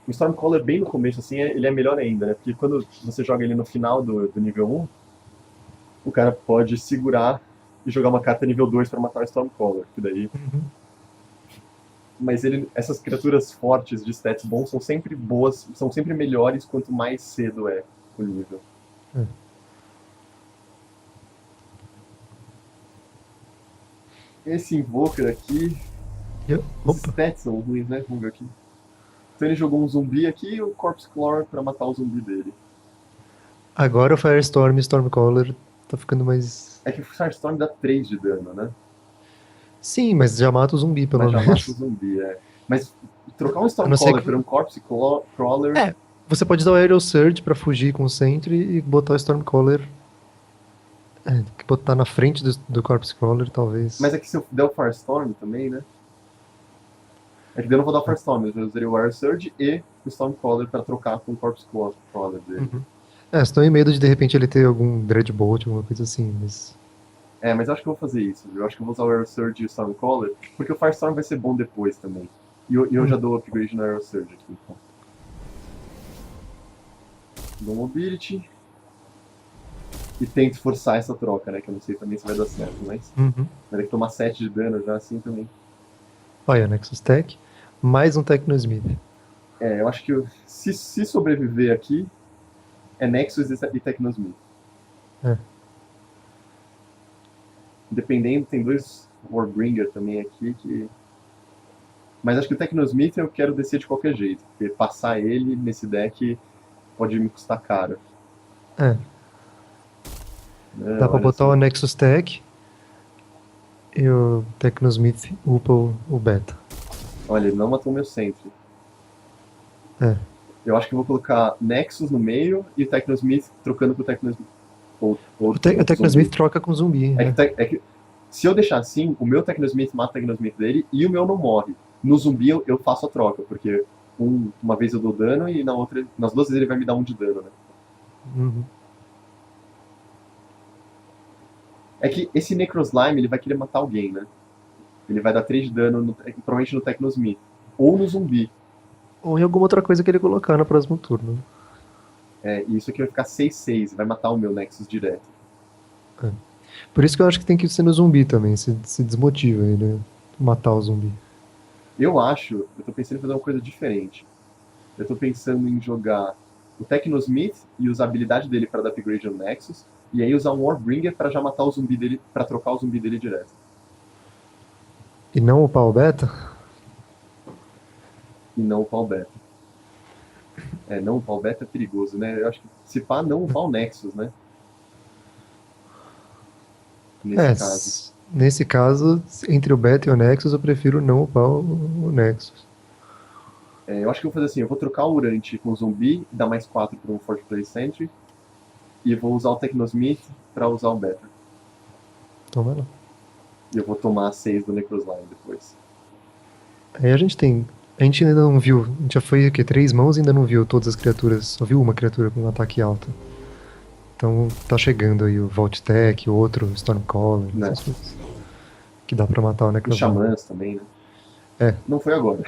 O Stormcaller, bem no começo, assim, ele é melhor ainda, né? Porque quando você joga ele no final do nível 1, o cara pode segurar e jogar uma carta nível 2 para matar o Stormcaller. Que daí. Uhum. Mas essas criaturas fortes de stats bons são sempre boas, são sempre melhores quanto mais cedo é o nível. É. Esse Invoker aqui, os Opa, stats são ruins, né? Vamos ver aqui. Então ele jogou um zumbi aqui e o Corpse Claw pra matar o zumbi dele. agora o Firestorm e Stormcaller tá ficando mais. É que o Firestorm dá 3 de dano, né? Sim, mas já mata o zumbi, pelo Mas já mata o menos. zumbi, é. Mas trocar um A não ser Stormcaller por que. um Corpse Crawler. É, você pode usar o Aerial Surge pra fugir com o Sentry e botar o Stormcaller. É, tem que botar na frente do Corpse Crawler, Mas talvez. é que se eu der o Firestorm também, né? É que daí eu não vou dar o Firestorm, eu usaria o Air Surge e o Stormcaller pra trocar com o Corpse Crawler dele. Uhum. É, estou em medo de repente ele ter algum Dreadbolt, alguma coisa assim, mas. É, mas eu acho que eu vou fazer isso. Eu acho que eu vou usar o Air Surge e o Stormcaller, porque o Firestorm vai ser bom depois também. E eu já dou upgrade no Air Surge aqui, então. Dou Mobility. E tento forçar essa troca, né? Que eu não sei também se vai dar certo, mas. Uhum. Vai ter que tomar 7 de dano já assim também. Olha, Nexus Tech. Mais um Technosmith. É, eu acho que se sobreviver aqui, é Nexus e Technosmith. É. Dependendo, tem dois Warbringer também aqui que. Mas acho que o Technosmith eu quero descer de qualquer jeito, porque passar ele nesse deck pode me custar caro. É. Né? Dá pra Olha botar o só. Nexus Tech e o Technosmith upa o Beta. Olha, ele não matou meu Sentry. É. Eu acho que eu vou colocar Nexus no meio e o Technosmith trocando com o Technosmith. Ou O outro Technosmith zumbi. troca com zumbi, É né? que, é que se eu deixar assim, o meu Technosmith mata o Technosmith dele e o meu não morre. No zumbi eu faço a troca, porque uma vez eu dou dano e na outra, nas duas vezes ele vai me dar 1 de dano, né? Uhum. É que esse Necroslime ele vai querer matar alguém, né? Ele vai dar 3 de dano, provavelmente no Technosmith. Ou no zumbi. Ou em alguma outra coisa que ele colocar no próximo turno. É, e isso aqui vai ficar 6/6, vai matar o meu Nexus direto. É. Por isso que eu acho que tem que ser no zumbi também, se desmotiva ele matar o zumbi. Eu tô pensando em fazer uma coisa diferente. Eu tô pensando em jogar o Technosmith e usar a habilidade dele para dar upgrade no Nexus, e aí usar um Warbringer para já matar o zumbi dele, para trocar o zumbi dele direto. E não upar o Beta? E não upar o Beta. É, não upar o Beta é perigoso, né? Eu acho que se pá, não upar o Nexus, né? É, Nesse caso. nesse caso, entre o Beta e o Nexus, eu prefiro não upar o Nexus. É, eu acho que eu vou fazer assim, eu vou trocar o Urante com o zumbi, dar mais 4 para um Forge Play Sentry, e vou usar o Technosmith para usar o Beta. Então vai lá. E eu vou tomar 6 do Necroslime depois. Aí a gente tem. A gente ainda não viu. A gente já foi o quê? 3 mãos e ainda não viu todas as criaturas. Só viu uma criatura com um ataque alto. Então tá chegando aí o Voltec, o outro Stormcaller, Né? essas coisas. Que dá pra matar o Os Necroslime. xamãs também, né? É. Não foi agora.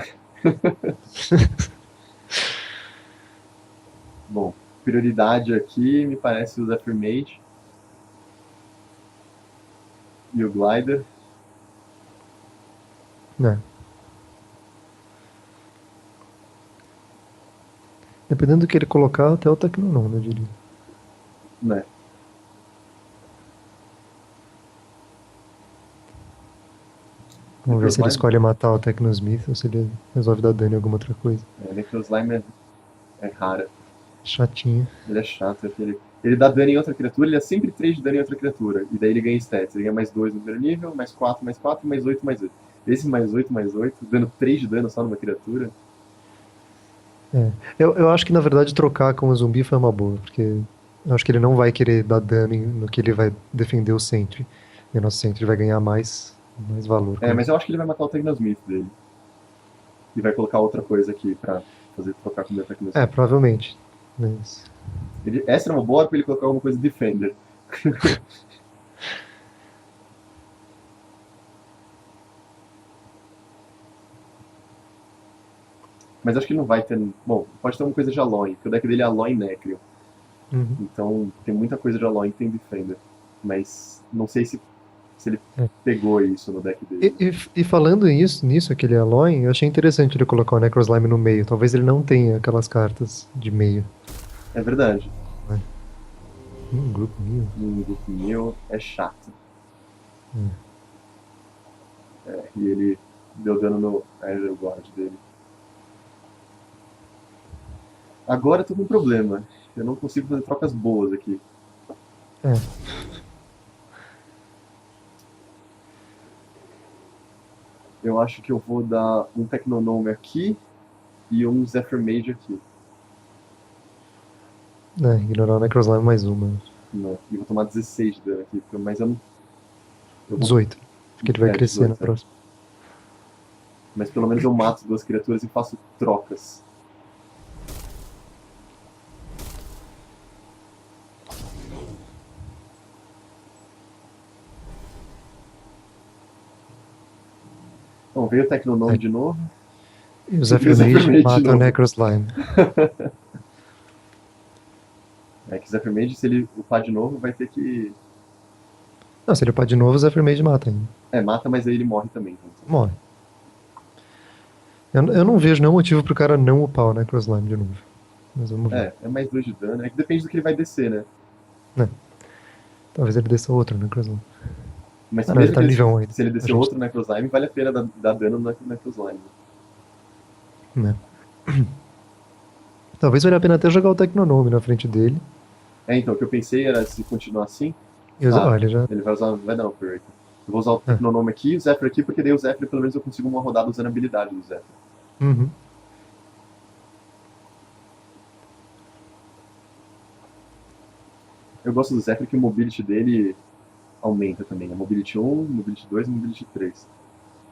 Bom, prioridade aqui me parece o Zephyr Mage e o Glider. É. Dependendo do que ele colocar, até o Tecnonon, eu diria. Né? Vamos ver se ele Necroslime, escolhe matar o Technosmith ou se ele resolve dar dano em alguma outra coisa. Necroslime é rara. Chatinho. Ele é chato, ele dá dano em outra criatura, ele é sempre 3 de dano em outra criatura. E daí ele ganha stats. Ele ganha mais 2 no primeiro nível, mais 4, mais 8, mais 8. Esse mais 8, dando 3 de dano só numa criatura. É. Eu acho que, na verdade, trocar com o zumbi foi uma boa, porque eu acho que ele não vai querer dar dano no que ele vai defender o Sentry. E o nosso Sentry vai ganhar mais valor É, com mas isso. eu acho que ele vai matar o Tecnosmith dele. E vai colocar outra coisa aqui pra fazer trocar com o meu É, Tecnosmith. provavelmente. Mas... Essa era uma boa hora pra ele colocar alguma coisa Defender. Mas acho que não vai ter. Bom, pode ter alguma coisa de Aloy, porque o deck dele é Aloy Necrio. Uhum. Então tem muita coisa de Aloy que tem Defender. Mas não sei se ele É. pegou isso no deck E, dele. e falando nisso, aquele Aloy, eu achei interessante ele colocar o Necroslime no meio. Talvez ele não tenha aquelas cartas de meio. É verdade. Né? Grupo Mil. No grupo meu é chato. Hum. É, e ele deu dano no Azure Guard dele. Agora eu tô com um problema. Eu não consigo fazer trocas boas aqui. É. Eu acho que eu vou dar um Tecnonome aqui e um Zephyr Mage aqui. É, ignorar o Necroslime mais uma. Não, e vou tomar 16 de dano aqui, mas eu não. Eu vou. 18. Porque ele vai É, crescer na 18, é. próxima. Mas pelo menos eu mato duas criaturas e faço trocas. Então veio o Tecnonome É. de novo. E o E o Zephyr Zephyr Mage Mage de mata o novo. Necroslime. É que o Zephyr Mage, se ele upar de novo, vai ter que. Não, se ele upar de novo, o Zephyr Mage mata ainda. É, mata, mas aí ele morre também. Então. Morre. Eu não vejo nenhum motivo pro cara não upar o Necroslime de novo. Mas vamos ver. É mais 2 de dano. É que depende do que ele vai descer, né? Né? Talvez ele desça outro Necroslime. Mas Ah, não, ele mesmo tá que nível 1 ainda. se ele A descer gente... outro Necroslime, vale a pena dar dano no Necroslime. Né? Talvez valha a pena até jogar o Tecnonome na frente dele. É, então, o que eu pensei era se continuar assim. E usar... Ah, ele já... ele vai usar. Vai dar Upgrade. Eu vou usar o Ah. Tecnonome aqui e o Zephyr aqui, porque daí o Zephyr pelo menos eu consigo uma rodada usando a habilidade do Zephyr. Uhum. Eu gosto do Zephyr que o mobility dele aumenta também. A Mobility 1, Mobility 2 e Mobility 3.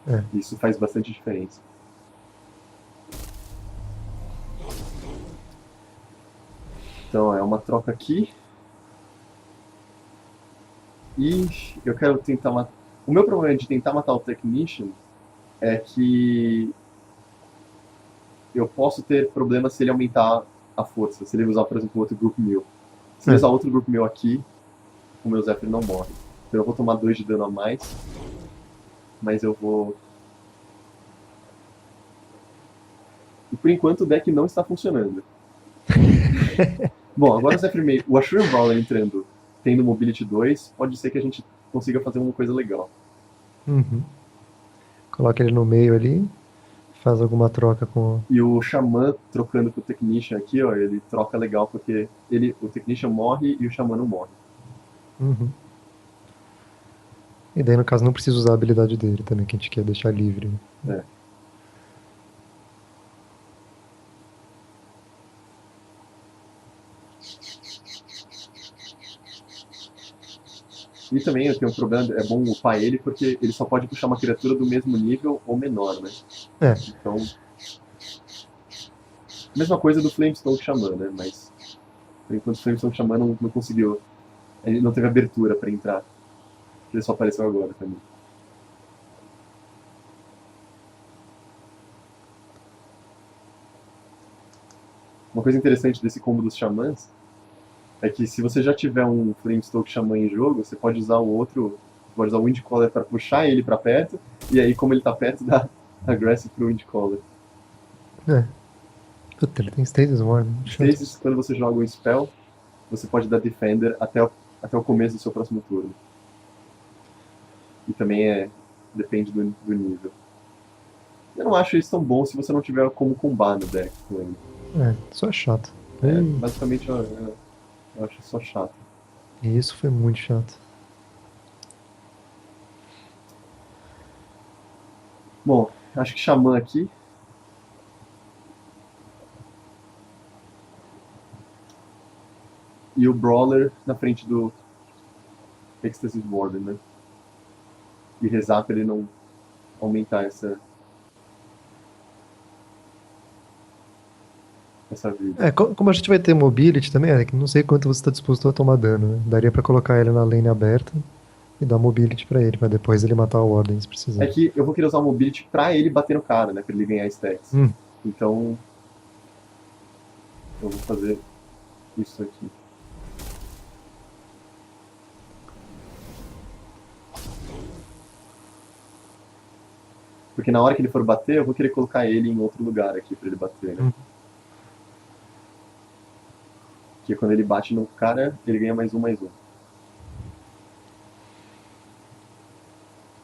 É. Isso faz bastante diferença. Então é uma troca aqui. E eu quero tentar matar. O meu problema de tentar matar o Technician é que eu posso ter problema se ele aumentar a força. Se ele usar, por exemplo, outro grupo meu. Se ele usar outro grupo meu aqui, o meu Zephyr não morre. Então eu vou tomar 2 de dano a mais. Mas eu vou. E por enquanto o deck não está funcionando. Bom, agora o Zephyr Mage. O Assured Brawler entrando, tendo Mobility 2, pode ser que a gente consiga fazer uma coisa legal. Uhum. Coloca ele no meio ali. Faz alguma troca com... E o Xamã trocando com o Technician aqui, ó, ele troca legal porque o Technician morre e o Xamã não morre. Uhum. E daí, no caso, não precisa usar a habilidade dele também, que a gente quer deixar livre. É. E também eu tenho um problema, é bom upar ele porque ele só pode puxar uma criatura do mesmo nível ou menor, né? É. Então. Mesma coisa do Flamestone Xamã, né? Mas. Por enquanto o Flamestone Xamã não conseguiu. Ele não teve abertura pra entrar. Ele só apareceu agora também. Uma coisa interessante desse combo dos xamãs é que se você já tiver um Flamestoke Xamã em jogo, você pode usar o outro, pode usar o Windcaller para puxar ele para perto, e aí como ele tá perto, dá Aggressive pro Windcaller. É. Puta, ele tem Stasis Warm. Stasis, quando você joga um spell, você pode dar Defender até o começo do seu próximo turno. E também depende do nível. Eu não acho isso tão bom se você não tiver como combar no deck com ele. É, só é chato. Basicamente eu acho só chato. E isso foi muito chato. Bom, acho que Xamã aqui. E o Brawler na frente do Ecstasis Warden, né? E rezar pra ele não aumentar essa vida. Como a gente vai ter mobility também, Eric, não sei quanto você está disposto a tomar dano, né? Daria pra colocar ele na lane aberta e dar mobility pra ele, pra depois ele matar o Warden se precisar. É que eu vou querer usar o Mobility pra ele bater no cara, né? Pra ele ganhar stacks. Hum. Então, eu vou fazer isso aqui. Porque na hora que ele for bater, eu vou querer colocar ele em outro lugar aqui pra ele bater, né? Porque quando ele bate no cara, ele ganha mais um.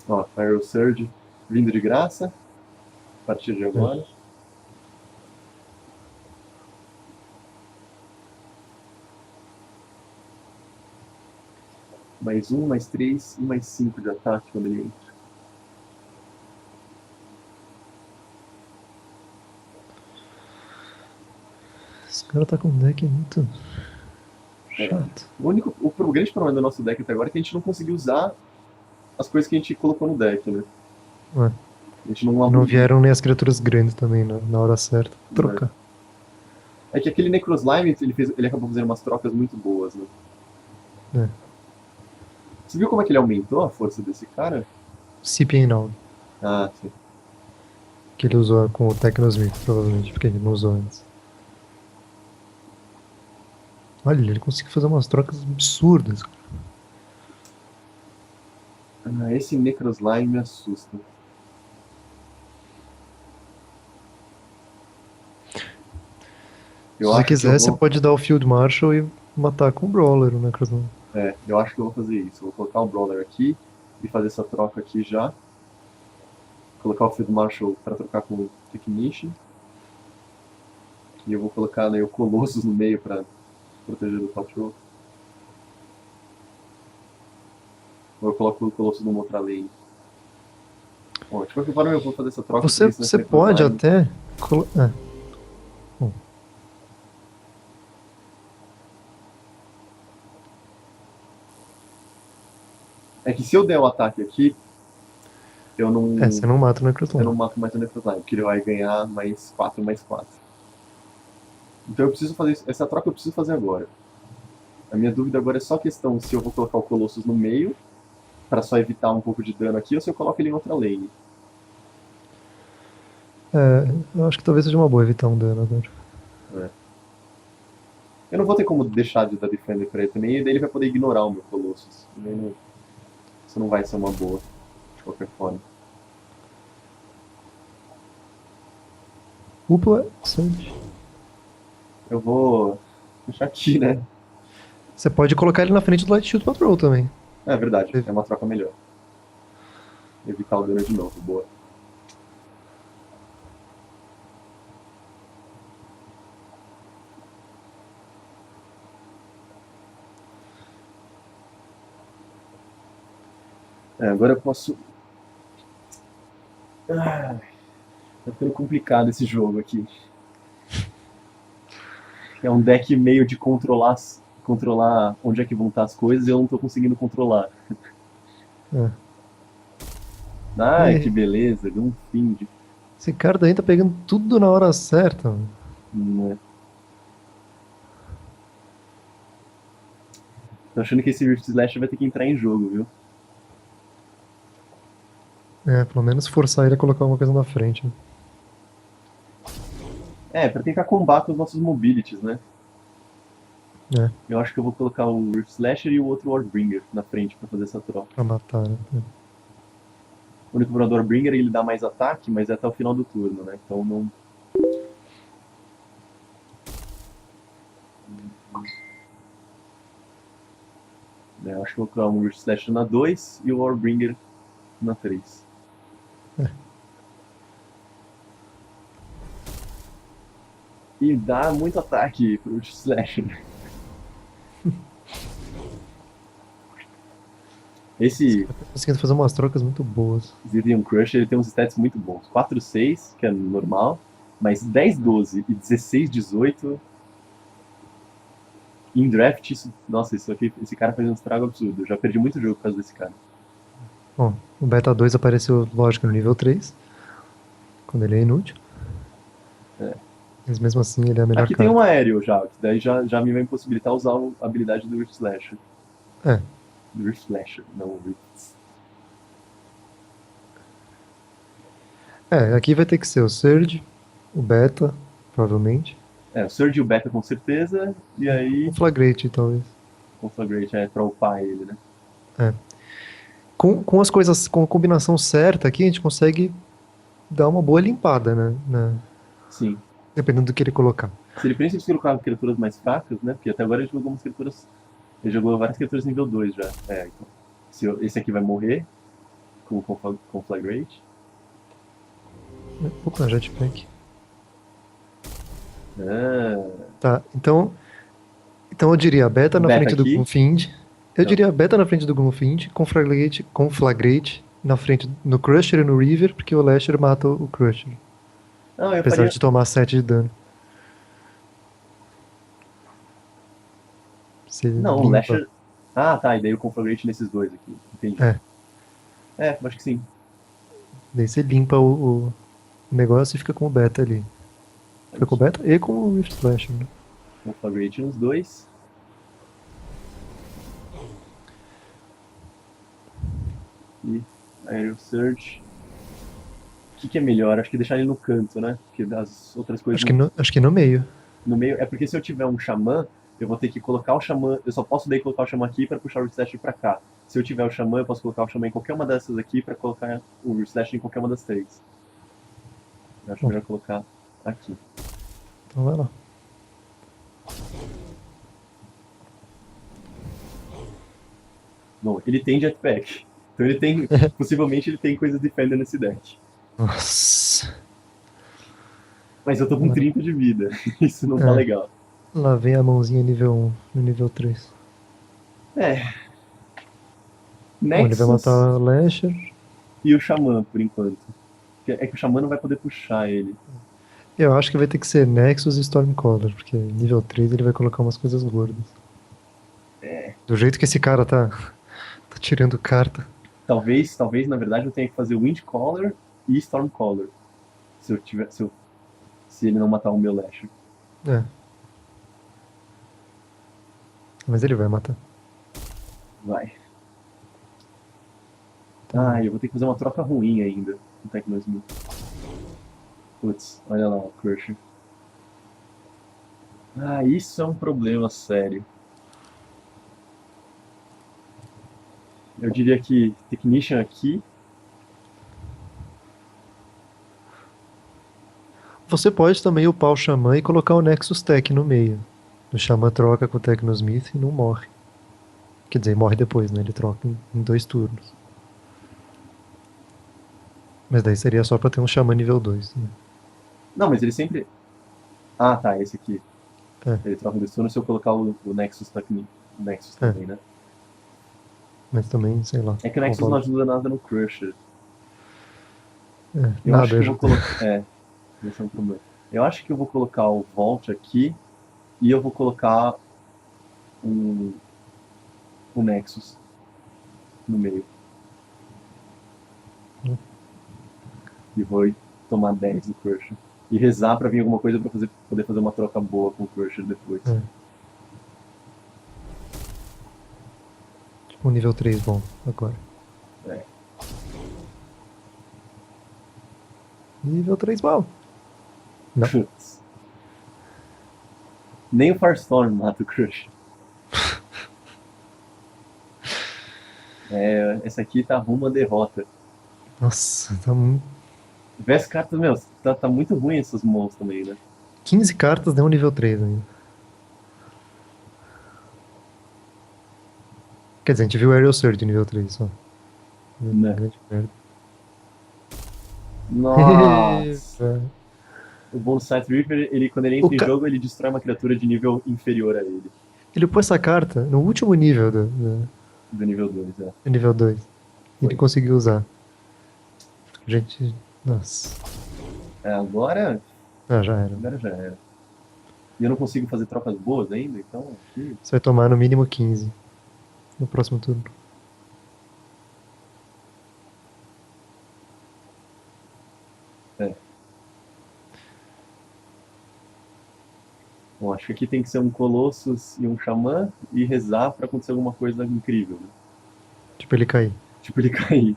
Ó, Fire Surge vindo de graça. A partir de agora. Mais 1, mais 3 e mais 5 de ataque quando ele entra. Esse cara tá com um deck muito chato. O grande problema do nosso deck até agora é que a gente não conseguiu usar as coisas que a gente colocou no deck, né? Ué, A gente não não arrumou. vieram nem as criaturas grandes também na hora certa. Trocar. É que aquele Necroslime, ele acabou fazendo umas trocas muito boas, né? É. Você viu como é que ele aumentou a força desse cara? Seeping Now, Ah, sim. que ele usou com o Technosmith, provavelmente, porque ele não usou antes. Olha, ele conseguiu fazer umas trocas absurdas. Ah, esse Necroslime me assusta. Se você quiser, você pode dar o Field Marshal e matar com o Brawler, né, Cruzão? Eu acho que eu vou fazer isso. Eu vou colocar o Brawler aqui e fazer essa troca aqui já. Colocar o Field Marshal para trocar com o Technician. E eu vou colocar, né, o Colossus no meio para proteger do top row. Ou eu coloco o Colossus numa outra lane. Bom, de qualquer forma eu vou fazer essa troca. Você pode até... É que se eu der o ataque aqui, eu não... você não mata o Necroslime. Eu não mato mais o Necroslime, porque ele vai ganhar mais 4/4. Então eu preciso fazer essa troca, eu preciso fazer agora. A minha dúvida agora é só a questão se eu vou colocar o Colossus no meio, para só evitar um pouco de dano aqui, ou se eu coloco ele em outra lane. Eu acho que talvez seja uma boa evitar um dano agora. Eu não vou ter como deixar de dar Defender pra ele também, e daí ele vai poder ignorar o meu Colossus. Isso não vai ser uma boa, de qualquer forma. Upa, Sandy. Eu vou deixar aqui, né? Você pode colocar ele na frente do Light Shield Patrol também. É verdade, é uma troca melhor. Evitar o dano de novo, boa. Agora eu posso... tá ficando complicado esse jogo aqui. É um deck meio de controlar onde é que vão estar as coisas e eu não tô conseguindo controlar. Ai, que beleza, deu um Fiend. Esse cara daí tá pegando tudo na hora certa. Né? Tô achando que esse Rift Slash vai ter que entrar em jogo, viu? Pelo menos forçar ele a colocar alguma coisa na frente. Pra tentar combater os nossos mobilities, né? Eu acho que eu vou colocar o Rift Slasher e o outro Warbringer na frente pra fazer essa troca. Pra matar, né? O único problema do Warbringer ele dá mais ataque, mas é até o final do turno, né? Então não... Eu acho que eu vou colocar um Rift Slasher na 2 e o Warbringer na 3. E dá muito ataque pro Slasher. Esse Esse cara tá conseguindo fazer umas trocas muito boas. Zillion Crush, ele tem uns stats muito bons. 4-6, que é normal, mas 10-12 e 16-18 em draft, isso, nossa, isso aqui, esse cara faz um estrago absurdo. Eu já perdi muito jogo por causa desse cara. Bom, o Beta 2 apareceu, lógico, no nível 3, quando ele é inútil. É. Mas mesmo assim ele é a melhor Aqui tem um carta. aéreo já, que daí já me vai impossibilitar usar a habilidade do Rift Slasher. É, Do Rift Slasher, não o Rift. aqui vai ter que ser o Surge, o Beta, provavelmente. É, o Surge e o Beta com certeza, e O aí Flagrate, talvez. Conflagrate é pra upar ele, né? É. Com as coisas, com a combinação certa aqui, a gente consegue dar uma boa limpada, né? Sim. Dependendo do que ele colocar. Se ele pensa em colocar criaturas mais fracas, né? Porque até agora ele jogou umas criaturas. Ele jogou várias criaturas nível 2 já. É, então. Esse aqui vai morrer com o Conflagrate. Opa, Jetpack. Ah, Tá, então eu diria Beta o na Beta frente do aqui. Gloomfiend. Eu Não. diria Beta na frente do Gloomfiend, com Flagrate na frente no Crusher e no River, porque o Lasher mata o Crusher. Não, eu Apesar faria. de tomar 7 de dano. Você Não, o limpa. Lasher. Ah, tá. E daí o Conflagrate nesses dois aqui. Entendi. É, É, acho que sim. daí você limpa o negócio e fica com o Beta ali. É Fica com o isso. Beta e com o Rift Slasher, né? Conflagrate nos dois. E Aerial Surge. O que é melhor? Acho que deixar ele no canto, né? Porque as outras coisas não. Acho que no meio. No meio. É porque se eu tiver um Xamã, eu vou ter que colocar o Xamã. Eu só posso daí colocar o Xamã aqui pra puxar o Slash pra cá. Se eu tiver o Xamã, eu posso colocar o Xamã em qualquer uma dessas aqui pra colocar o Slash em qualquer uma das três. Eu acho Bom, melhor colocar aqui. então vai lá. Bom, ele tem Jetpack. Então ele tem. Possivelmente ele tem coisa Defender nesse deck. Nossa. Mas eu tô com Lá, 30 de vida. Isso não tá é, legal. lá vem a mãozinha nível 1 no nível 3. É. Bom, ele vai matar Nexus o Lasher. e o Xamã, por enquanto. É que o Xamã não vai poder puxar ele. Eu acho que vai ter que ser Nexus e Stormcaller, porque nível 3 ele vai colocar umas coisas gordas. Do jeito que esse cara tá tirando carta. Talvez, na verdade, eu tenha que fazer Windcaller e Stormcaller. Se eu tiver. Se ele não matar o meu Lasher. É. Mas ele vai matar. Vai. Então, Eu vou ter que fazer uma troca ruim ainda no Tecnosmith. Putz, olha lá o Crusher. Isso é um problema sério. Eu diria que Technician aqui. você pode também upar o Xamã e colocar o Nexus Tech no meio. O Xamã troca com o Tecnosmith e não morre. Quer dizer, morre depois, né? Ele troca em 2 turnos. Mas daí seria só pra ter um Xamã nível 2, né? Não, mas ele sempre. Ah, tá, esse aqui. É, Ele troca de turno se eu colocar o Nexus, o Nexus é. também, né? Mas também, sei lá. É que o qual Nexus não valor. ajuda nada no Crusher. É, Eu acho nada que eu vou ajuda. colocar. Esse é um problema. Eu acho que eu vou colocar o Vault aqui e eu vou colocar um, o Nexus no meio. E vou tomar 10 do Crusher. E rezar pra vir alguma coisa pra poder fazer uma troca boa com o Crusher depois. É. Tipo um nível 3 bom agora. É. Nível 3 bom. Não. Putz. Nem o Firestorm mata o Crusher. Essa aqui tá rumo à derrota. Nossa, tá muito. Vê as cartas, meu, tá muito ruim essas mãos também, né? 15 cartas deu um nível 3 ainda. Quer dizer, a gente viu o Aerial Surge de nível 3 só. Né? Grande merda. Nossa! O Bone Sight Reaper, ele, quando ele O entra em ca... jogo, ele destrói uma criatura de nível inferior a ele, Ele pôs essa carta no último nível do nível 2, é. do nível 2. E ele Foi. conseguiu usar. Gente, nossa. É, agora, Ah, já era. agora já era. E eu não consigo fazer trocas boas ainda, então aqui. Você vai tomar no mínimo 15 no próximo turno. É. Bom, acho que aqui tem que ser um Colossus e um Xamã e rezar pra acontecer alguma coisa incrível, né? Tipo, ele cair. Tipo ele cair.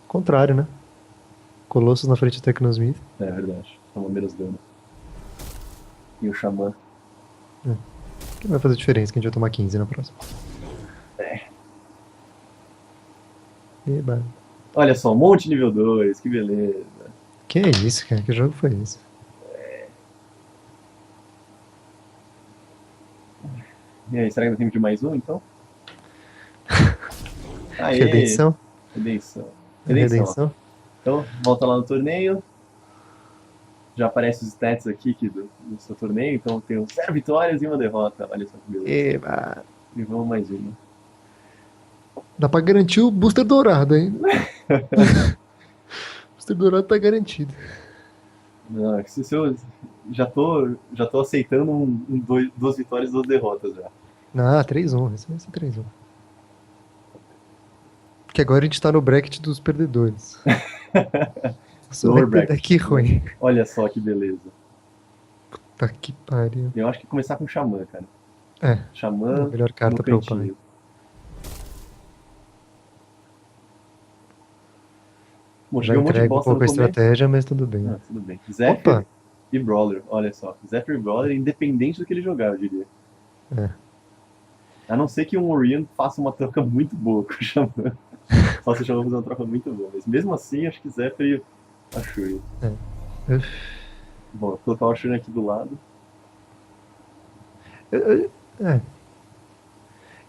Contrário, né? Colossus na frente do Tecnosmith. É verdade. Toma menos dano. E o Xamã. Que não vai fazer diferença, que a gente vai tomar 15 na próxima. Eba. Olha só, um monte de nível 2, que beleza. Que é isso, cara? Que jogo foi esse? E aí, será que dá tempo de mais um, então? Aê! Redenção? Redenção. Redenção, ó. Redenção? Então, volta lá no torneio. Já aparecem os stats aqui do seu torneio. Então, tem 0 vitórias e 1 derrota. Olha só que beleza. Eba. E vamos mais uma. Dá pra garantir o booster dourado, hein? O booster dourado tá garantido. Não, é que se eu já tô aceitando duas vitórias e 2 derrotas já. Ah, 3-1. Esse vai ser 3-1. Porque agora a gente tá no bracket dos perdedores. Nossa, Lower vai ter bracket. deck ruim. Olha só que beleza. Tá que pariu. Eu acho que começar com Xamã, cara. É, Xamã a melhor no carta pra upar. cantinho. Bom, Já joguei um monte de entrega um bosta no pouco a começo. estratégia, mas tudo bem. Ah, tudo bem. Zephyr Opa! e Brawler, olha só. Zephyr e Brawler, independente do que ele jogar, eu diria. É. A não ser que um Orion faça uma troca muito boa com o Xamã. Só se o Xamã fazer uma troca muito boa. Mas mesmo assim, acho que Zephyr e Ashuri. Uf. Bom, vou colocar o Ashuri aqui do lado. É.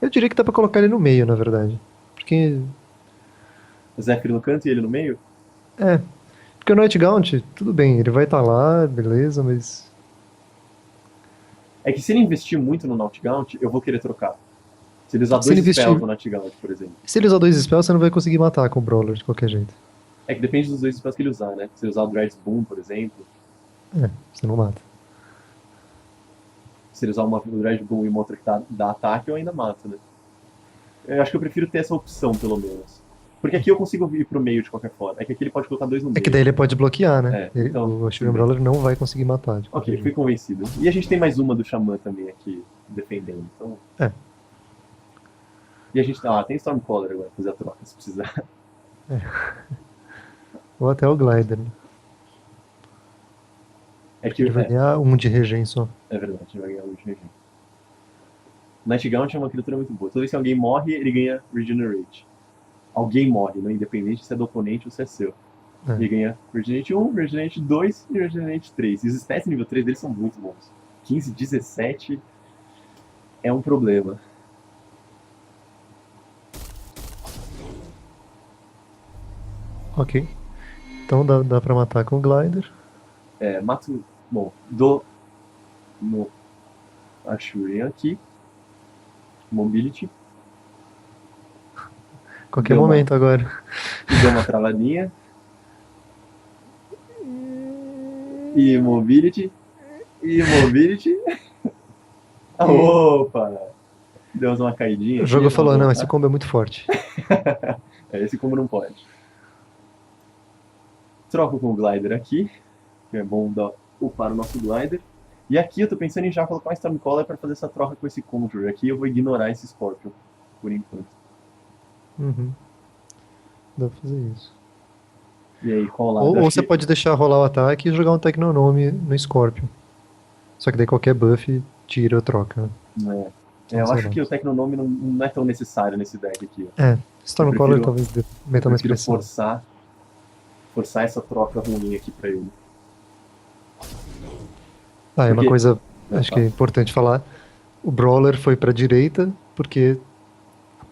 Eu diria que dá pra colocar ele no meio, na verdade. Porque. Zephyr no canto e ele no meio? É. Porque o Nightgaunt, tudo bem, ele vai estar lá, beleza, mas. É que se ele investir muito no Nightgaunt, eu vou querer trocar. Se ele usar Se dois ele investir- spells no Nightgaunt, por exemplo. Se ele usar 2 spells, você não vai conseguir matar com o Brawler de qualquer jeito. É que depende dos 2 spells que ele usar, né? Se ele usar o Dread's Boom, por exemplo. É, você não mata. Se ele usar o Dread's Boom e uma outra que dá ataque, eu ainda mato, né? Eu acho que eu prefiro ter essa opção, pelo menos. Porque aqui eu consigo ir pro meio de qualquer forma. É que aqui ele pode colocar 2 no É meio. que daí ele pode bloquear, né? É, então, O Ashurian Brawler não vai conseguir matar. De qualquer Ok, fui jeito. convencido. E a gente tem mais uma do Xamã também aqui, defendendo. Então... É. E a gente... Ah, tem Stormcaller agora, pra fazer a troca, se precisar. Ou até o Glider, né? É que... Ele vai ganhar 1 de regen só. É verdade, ele vai ganhar o Regen. Nightgaunt é uma criatura muito boa. Toda vez que alguém morre, ele ganha Regenerate. Alguém morre, né? Independente se é do oponente ou se é seu. É. Ele ganha Regenerate 1, Regenerate 2 e Regenerate 3. E os stats nível 3 deles são muito bons. 15, 17 é um problema. Ok. Então dá pra matar com o Glider. É, mato... Bom, dou no Ashurian aqui. Mobility. Qualquer Deu uma- momento agora. E dou uma travadinha. E Mobility. E Mobility. Ah, opa! Deu uma caidinha. O aqui, jogo falou, vamos não, voltar. esse combo é muito forte. Esse como não pode. Troco com o Glider aqui, que é bom upar o nosso Glider. E aqui eu tô pensando em já colocar um Stormcaller para fazer essa troca com esse Conjure. Aqui eu vou ignorar esse Scorpion, por enquanto. Uhum. Dá pra fazer isso. E aí, qual lado? Ou Acho você que- pode deixar rolar o ataque e jogar um Tecnonome no Scorpion. Só que daí qualquer buff tira ou troca. Né? eu Sei acho lá. que o Tecnonome não é tão necessário nesse deck aqui. Ó. É, Stormcaller prefiro- talvez meta Eu mais prefiro pressão. forçar essa troca ruim aqui pra ele. Ah, é uma Porque- coisa, Ah, acho tá. que é importante falar. O Brawler foi pra direita, porque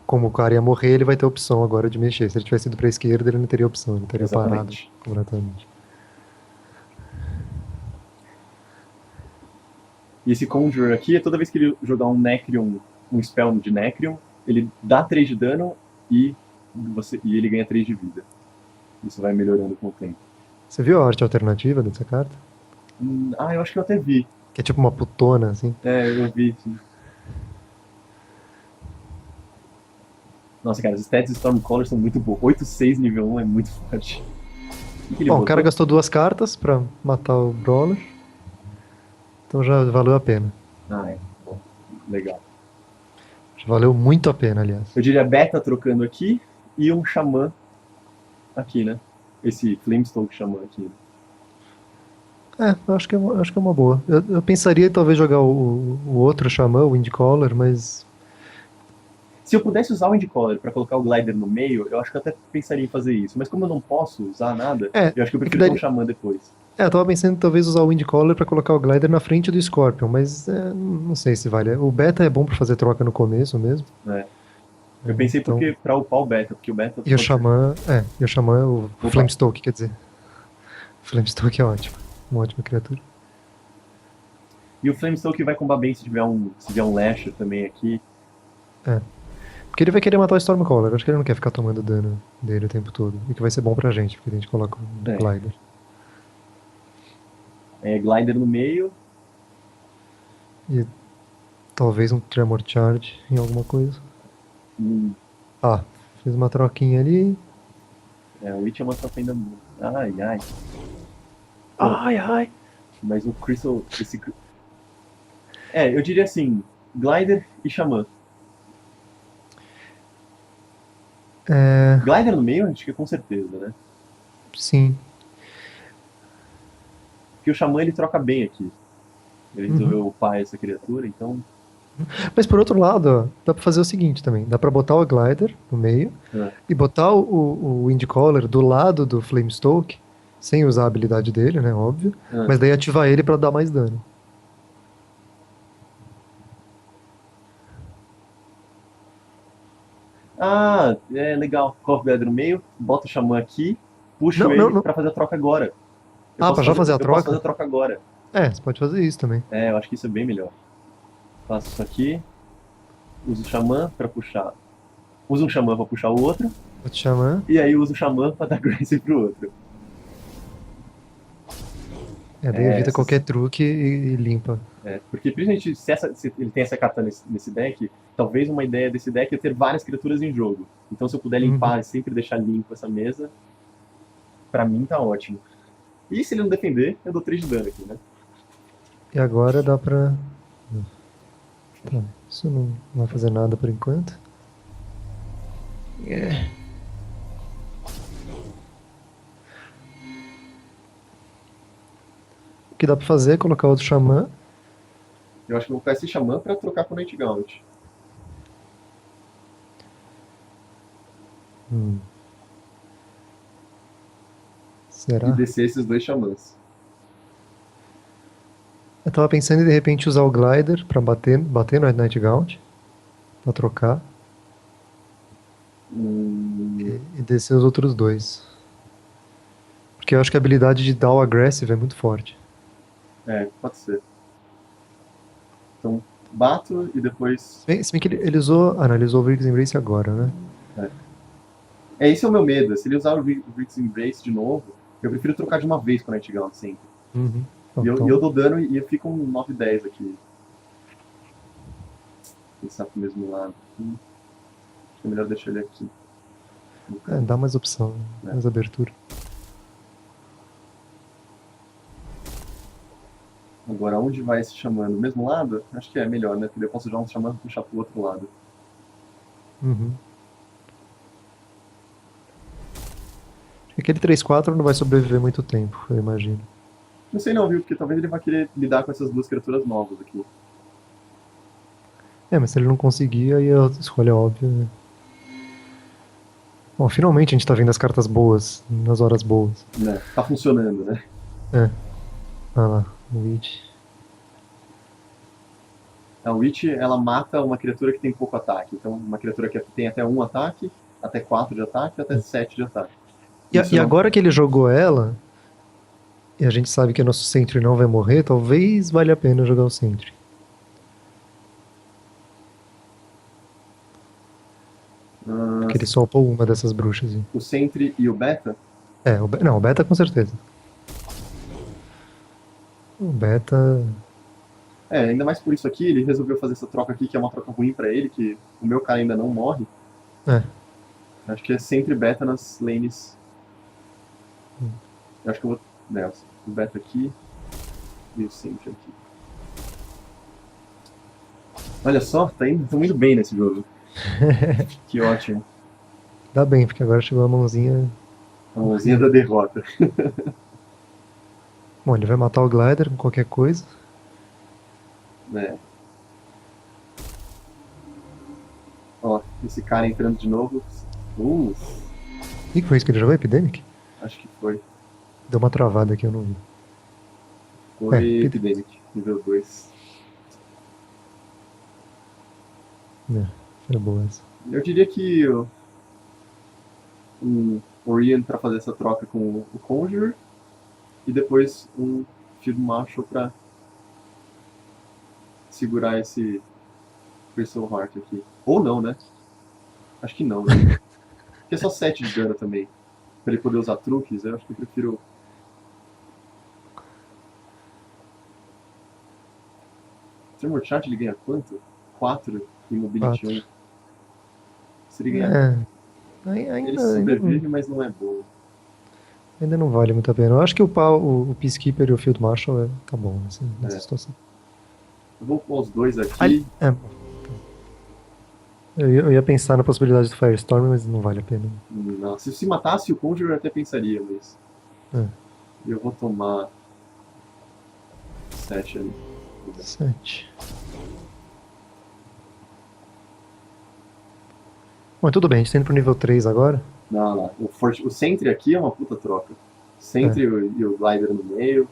como o cara ia morrer, ele vai ter opção agora de mexer. Se ele tivesse ido pra esquerda, ele não teria opção, ele teria parado Exatamente. completamente. E esse Conjurer aqui, toda vez que ele jogar um Necreon, um spell de Necreon, ele dá 3 de dano e, e ele ganha 3 de vida. Isso vai melhorando com o tempo. Você viu a arte alternativa dessa carta? Eu acho que eu até vi. Que é tipo uma putona, assim. Eu vi, sim. Nossa, cara, os stats de Stormcaller são muito bons. 8-6 nível 1 é muito forte. O que ele Bom, o botou? cara gastou 2 cartas pra matar o Brawler. Então já valeu a pena. Bom. Legal. Já valeu muito a pena, aliás. Eu diria Beta trocando aqui e um Xamã aqui, né? Esse Flamestoke Xamã aqui. Eu acho que é uma boa. Eu pensaria em talvez jogar o outro Xamã, o Windcaller, mas. Se eu pudesse usar o Windcaller pra colocar o Glider no meio, eu acho que eu até pensaria em fazer isso. Mas como eu não posso usar nada, eu acho que eu prefiro ter um Xamã depois. Eu tava pensando em talvez usar o Windcaller pra colocar o Glider na frente do Scorpion, mas não sei se vale. O Beta é bom pra fazer troca no começo mesmo. Eu pensei Então- porque pra upar o Beta, porque o Beta... E o Xamã é o Opa. Flamestoke, quer dizer. Flamestoke é ótimo. Uma ótima criatura. E o Flamestoke vai combar bem se tiver um Lasher também aqui. Porque ele vai querer matar o Stormcaller. Acho que ele não quer ficar tomando dano dele o tempo todo. E que vai ser bom pra gente, porque a gente coloca o Glider. Glider no meio. E talvez um Tremor Charge em alguma coisa. Fez uma troquinha ali. O Witch é uma tropa ainda... Ai. Ai. Mas o Crystal... eu diria assim, Glider e Xamã. Glider no meio, acho que com certeza, né? Sim. Porque o Xamã, ele troca bem aqui. Ele resolveu upar essa criatura, então... Mas por outro lado, ó, dá pra fazer o seguinte também. Dá pra botar o Glider no meio e botar o Windcaller do lado do Flamestoke, sem usar a habilidade dele, né, óbvio. Mas daí ativar ele pra dar mais dano. Legal. Coloca o Glider no meio, bota o Xamã aqui, puxa ele pra fazer a troca agora. Pra já fazer a Eu troca? posso fazer a troca agora. Você pode fazer isso também. Eu acho que isso é bem melhor. Faço isso aqui, uso o Xamã pra puxar... Uso um Xamã pra puxar o outro. Outro Xamã. E aí uso o Xamã pra dar Grace pro outro. Daí evita qualquer truque e limpa. Porque principalmente se ele tem essa carta nesse deck, talvez uma ideia desse deck é ter várias criaturas em jogo. Então se eu puder limpar e sempre deixar limpo essa mesa, pra mim tá ótimo. E se ele não defender, eu dou 3 de dano aqui, né? E agora dá pra... Tá, isso não vai fazer nada por enquanto. O que dá pra fazer é colocar outro Xamã. Eu acho que eu vou colocar esse Xamã pra trocar com o Night Gaunt. Será? E descer esses 2 Xamãs. Eu tava pensando em de repente usar o Glider pra bater no Night Gaunt. Pra trocar. E descer os outros 2. Porque eu acho que a habilidade de dar o Aggressive é muito forte. Pode ser. Então, bato e depois... Se bem que ele usou... Ele usou o Vig's Embrace agora, né? Esse é o meu medo. Se ele usar o Vig's Embrace de novo, eu prefiro trocar de uma vez com o Night Gaunt sempre. E eu dou dano e eu fico um 9-10 aqui. Pensar pro mesmo lado. Acho que é melhor deixar ele aqui. Dá mais opção, mais abertura. Agora, onde vai esse Xamã? No mesmo lado? Acho que é melhor, né? Porque eu posso jogar um Xamã e puxar pro outro lado. Aquele 3/4 não vai sobreviver muito tempo, eu imagino. Não sei não, viu? Porque talvez ele vai querer lidar com essas 2 criaturas novas aqui. Mas se ele não conseguir, aí a escolha é óbvia, né? Bom, finalmente a gente tá vendo as cartas boas, nas horas boas. Tá funcionando, né? Olha lá, o Witch. A Witch, ela mata uma criatura que tem pouco ataque. Então, uma criatura que tem até 1 ataque, até 4 de ataque, até 7 de ataque. E agora que ele jogou ela, e a gente sabe que nosso Sentry não vai morrer, talvez valha a pena jogar o Sentry. Ah, Porque ele só upou uma dessas bruxas. o Sentry e o Beta? Não, o Beta com certeza. O Beta. É, ainda mais por isso aqui, ele resolveu fazer essa troca aqui, que é uma troca ruim pra ele, que o meu cara ainda não morre. É. Acho que é Sentry Beta nas lanes. Eu acho que eu vou. Né, o Beta aqui e o Sentry aqui. Olha só, tamo indo bem nesse jogo. Que ótimo. Dá bem, porque agora chegou a mãozinha. A mãozinha da derrota. Bom, ele vai matar o Glider com qualquer coisa. Né? Ó, esse cara entrando de novo. E que foi isso que ele jogou? Epidemic? Acho que foi. Deu uma travada aqui, eu não vi. Foi Epidemic, nível 2. Foi boa essa. Eu diria que um Orion pra fazer essa troca com o Conjurer e depois um Field Marshal pra segurar esse Crystal Heart aqui. Ou não, né? Acho que não, né? Porque é só 7 de dano também. Pra ele poder usar truques, eu acho que eu prefiro. Tremor Shot ele ganha quanto? 4 e Mobility 1. Se ele ganhar. Ele sobrevive, mas não é bom. Ainda não vale muito a pena. Eu acho que o Peacekeeper e o Field Marshal tá bom nessa situação. Eu vou pôr os dois aqui. Eu ia pensar na possibilidade do Firestorm, mas não vale a pena. Não, se matasse o Conjurer eu até pensaria, mas. Eu vou tomar 7 ali. 7. Bom, tudo bem, a gente tá indo pro nível 3 agora. Não. O Sentry aqui é uma puta troca. Sentry e o Glider no meio.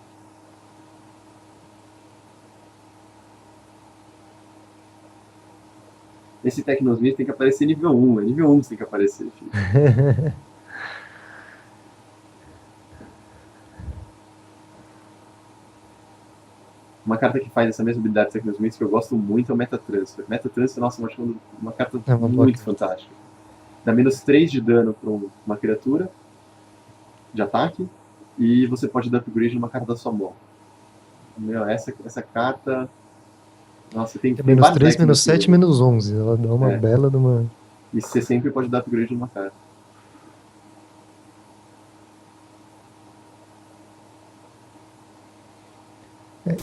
Esse Tecnosmith tem que aparecer nível 1. É nível 1 que tem que aparecer, filho. Uma carta que faz essa mesma habilidade de Tecnosmith que eu gosto muito é o Metatransfer. Metatransfer, nossa, eu acho uma carta muito fantástica. Dá menos 3 de dano para uma criatura de ataque e você pode dar upgrade numa carta da sua mão. Meu, essa carta. Nossa, tem menos 3, menos 7, menos 11. Ela dá uma bela de uma. E você sempre pode dar upgrade numa carta.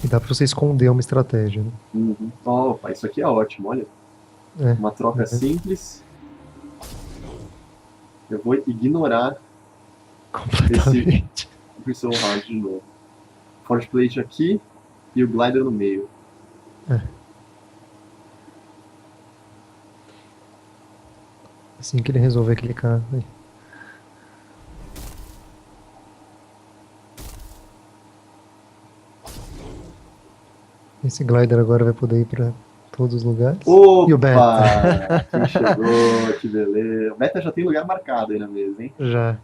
E dá pra você esconder uma estratégia, né? Uhum. Opa, isso aqui é ótimo, olha. Uma troca simples. Eu vou ignorar completamente esse Crystal Heart de novo. Forge Plate aqui e o Glider no meio. Assim que ele resolver clicar. Aí. Esse Glider agora vai poder ir pra todos os lugares. Opa! E o Beta? Quem chegou, que beleza. O Beta já tem lugar marcado aí na mesa, hein? Já.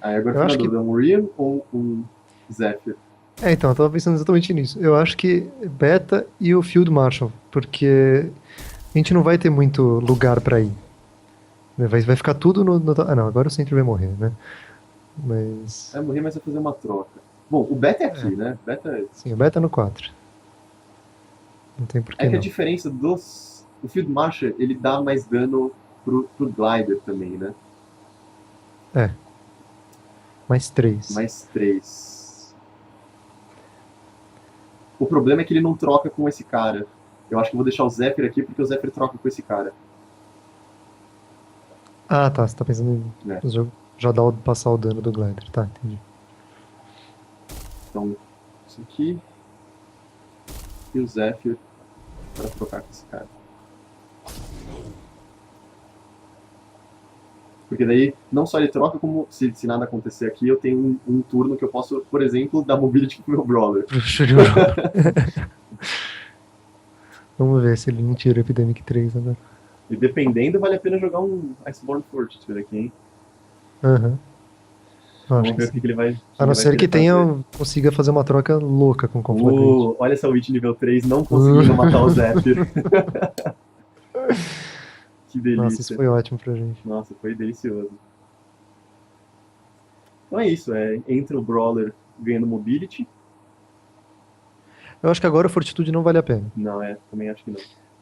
Aí agora eu acho que um Orion ou um Zephyr? Então, eu tava pensando exatamente nisso. Eu acho que Beta e o Field Marshal, porque a gente não vai ter muito lugar pra ir. Vai ficar tudo no... não, agora o Sentry vai morrer, né? Mas... Vai morrer, mas vai fazer uma troca. Bom, o Beta é aqui, né? Sim, o Beta é no 4. Não tem porquê. É que a diferença dos... O Field Marshal, ele dá mais dano pro Glider também, né? Mais 3. Mais 3. O problema é que ele não troca com esse cara. Eu acho que eu vou deixar o Zephyr aqui porque o Zephyr troca com esse cara. Ah, tá. Você tá pensando em já passar o dano do Glider. Tá, entendi. Então, isso aqui. E o Zephyr para trocar com esse cara. Porque daí, não só ele troca, como se nada acontecer aqui, eu tenho um turno que eu posso, por exemplo, dar mobility pro meu brawler. Vamos ver se ele não tira o Epidemic 3 agora. E dependendo, vale a pena jogar um Iceborne Fortitude aqui, hein? Eu acho Vamos que ver o sim. que ele vai, A não ser que querer fazer. consiga fazer uma troca louca com o Conflagrante. Olha essa Witch nível 3 não conseguindo matar o Zephyr. Que Nossa, isso delícia. foi ótimo pra gente. Nossa, foi delicioso. Então é isso, entra o Brawler ganhando Mobility. Eu acho que agora o Fortitude não vale a pena. Não, também acho que não.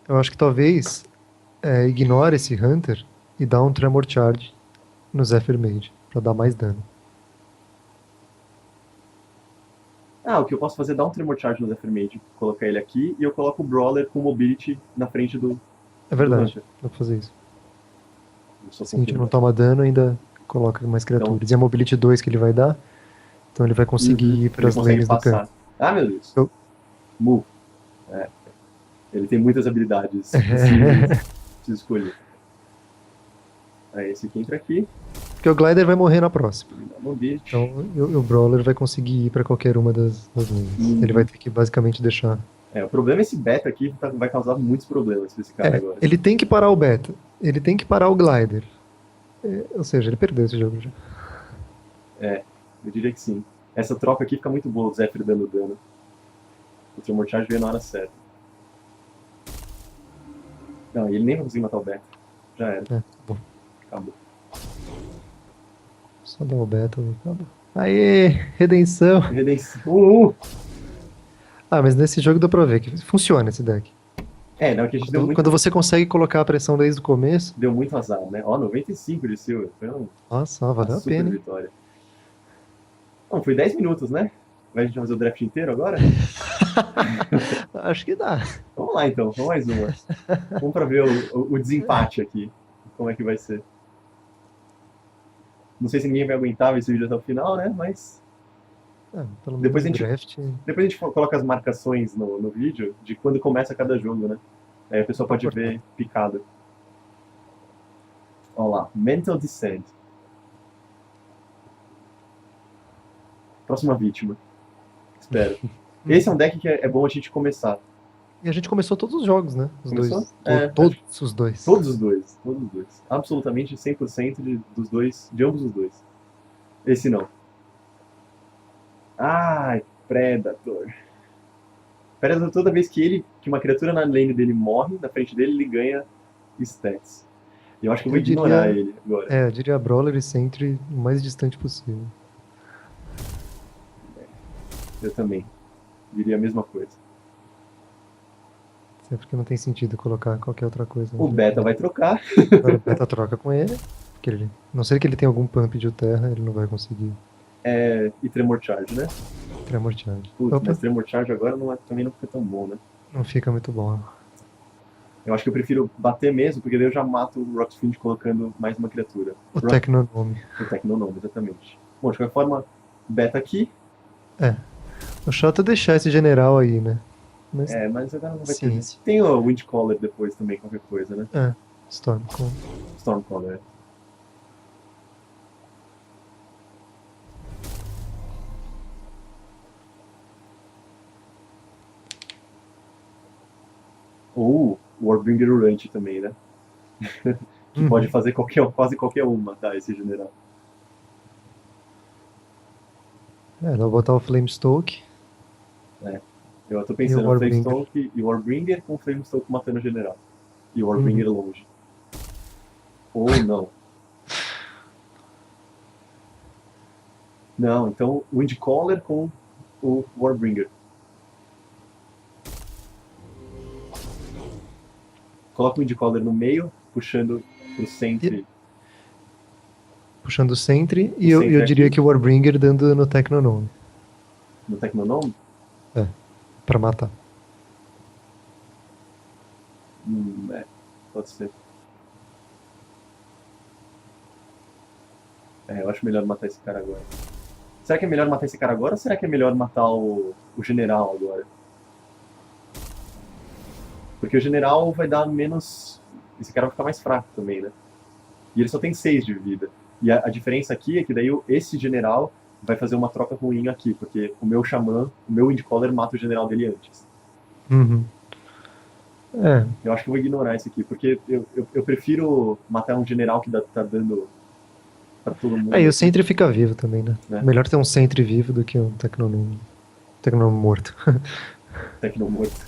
Eu acho que talvez ignore esse Hunter e dá um Tremor Charge no Zephyr Mage, pra dar mais dano. Ah, o que eu posso fazer é dar um Tremor Charge no Zephyr Mage, colocar ele aqui, e eu coloco o Brawler com Mobility na frente É do verdade, Hunter. dá pra fazer isso. Eu só Se a gente não confirmo. toma dano, ainda coloca mais Então, criaturas. E a Mobility 2 que ele vai dar, então ele vai conseguir ir ele pras consegue lanes do passar. campo. Ah, meu Deus. Eu- Move. É, ele tem muitas habilidades possíveis de escolher. Aí esse aqui entra aqui, Porque o Glider vai morrer na próxima. ele dá Mobility. Então o Brawler vai conseguir ir pra qualquer uma das lanes. Ele vai ter que basicamente deixar. O problema é esse beta aqui vai causar muitos problemas pra esse cara agora. Ele tem que parar o Beta. Ele tem que parar o Glider. Ou seja, ele perdeu esse jogo já. Eu diria que sim. Essa troca aqui fica muito boa, o Zephyr dando dano. O Tremor Charge veio na hora certa. Não, ele nem vai conseguir matar o Beta. Já era. Bom, Acabou. só dar o Beta e acabou. Aê! Redenção! Redenção. Ah, mas nesse jogo dá pra ver que funciona esse deck. Não, que a gente deu Quando você consegue colocar a pressão desde o começo, muito azar, né? Ó, 95 de Silver. Foi nossa, uma valeu a super pena. Hein? vitória. Não, foi 10 minutos, né? Vai a gente fazer o draft inteiro agora? Acho que dá. Vamos lá então, vamos mais uma. Vamos pra ver o desempate aqui. Como é que vai ser. Não sei se ninguém vai aguentar ver esse vídeo até o final, né? Mas Pelo menos Depois a no gente- draft. depois a gente coloca as marcações no vídeo de quando começa cada jogo, né? Aí a pessoa pode ver picado. Olha lá, Mental Descent. Próxima vítima. Espero. Esse é um deck que é bom a gente começar. E a gente começou todos os jogos, né? Os Começou? dois. É, Todos os dois. Todos os dois. Todos os dois. Absolutamente 100% dos dois, de ambos os dois. Esse não. Ai, Predator. Predator, toda vez que uma criatura na lane dele morre, na frente dele, ele ganha stats. E eu acho que eu vou Eu diria- ignorar ele agora. Eu diria Brawler e Sentry o mais distante possível. Eu também. Diria a mesma coisa. Até porque não tem sentido colocar qualquer outra coisa. O Beta vai trocar. Agora o Beta troca com ele. Porque ele, a não ser que ele tenha algum pump de terra, ele não vai conseguir E Tremor Charge, né? Tremor Charge. Putz, Opa, mas Tremor Charge agora também não fica tão bom, né? não fica muito bom. Eu acho que eu prefiro bater mesmo, porque daí eu já mato o Rockfiend colocando mais uma criatura. O Tecnonome. O Tecnonome, exatamente. Bom, de qualquer forma, Beta aqui. O chato é deixar esse general aí, né? Mas Mas agora não vai ter. ciência. Tem o Windcaller depois também, qualquer coisa, né? Storm com. Stormcaller. Ou o Warbringer Urante também, né? Que Uhum. pode fazer quase qualquer uma, tá? Esse general. Dá pra botar o Flamestoke. Eu tô E pensando o no Warbringer. Flamestoke e o Warbringer com o Flamestoke matando o general. E o Warbringer longe. Ou não. Não, então o Windcaller com o Warbringer. Coloca o Windcaller no meio, puxando pro Sentry. Puxando o Sentry. E O eu Sentry diria aqui. que o Warbringer dando no Tecnonome. No Tecnonome? Pra matar. Pode ser. Eu acho melhor matar esse cara agora. Será que é melhor matar esse cara agora ou será que é melhor matar o general agora? Porque o general vai dar menos. Esse cara vai ficar mais fraco também, né? E ele só tem 6 de vida. E a diferença aqui é que daí esse general vai fazer uma troca ruim aqui, porque o meu xamã, o meu Windcaller mata o general dele antes. Uhum. Eu acho que eu vou ignorar esse aqui, porque eu prefiro matar um general que tá pra todo mundo. Aí o Sentry fica vivo também, né? Né? Melhor ter um Sentry vivo do que um Tecnônimo morto. Tecnomorto.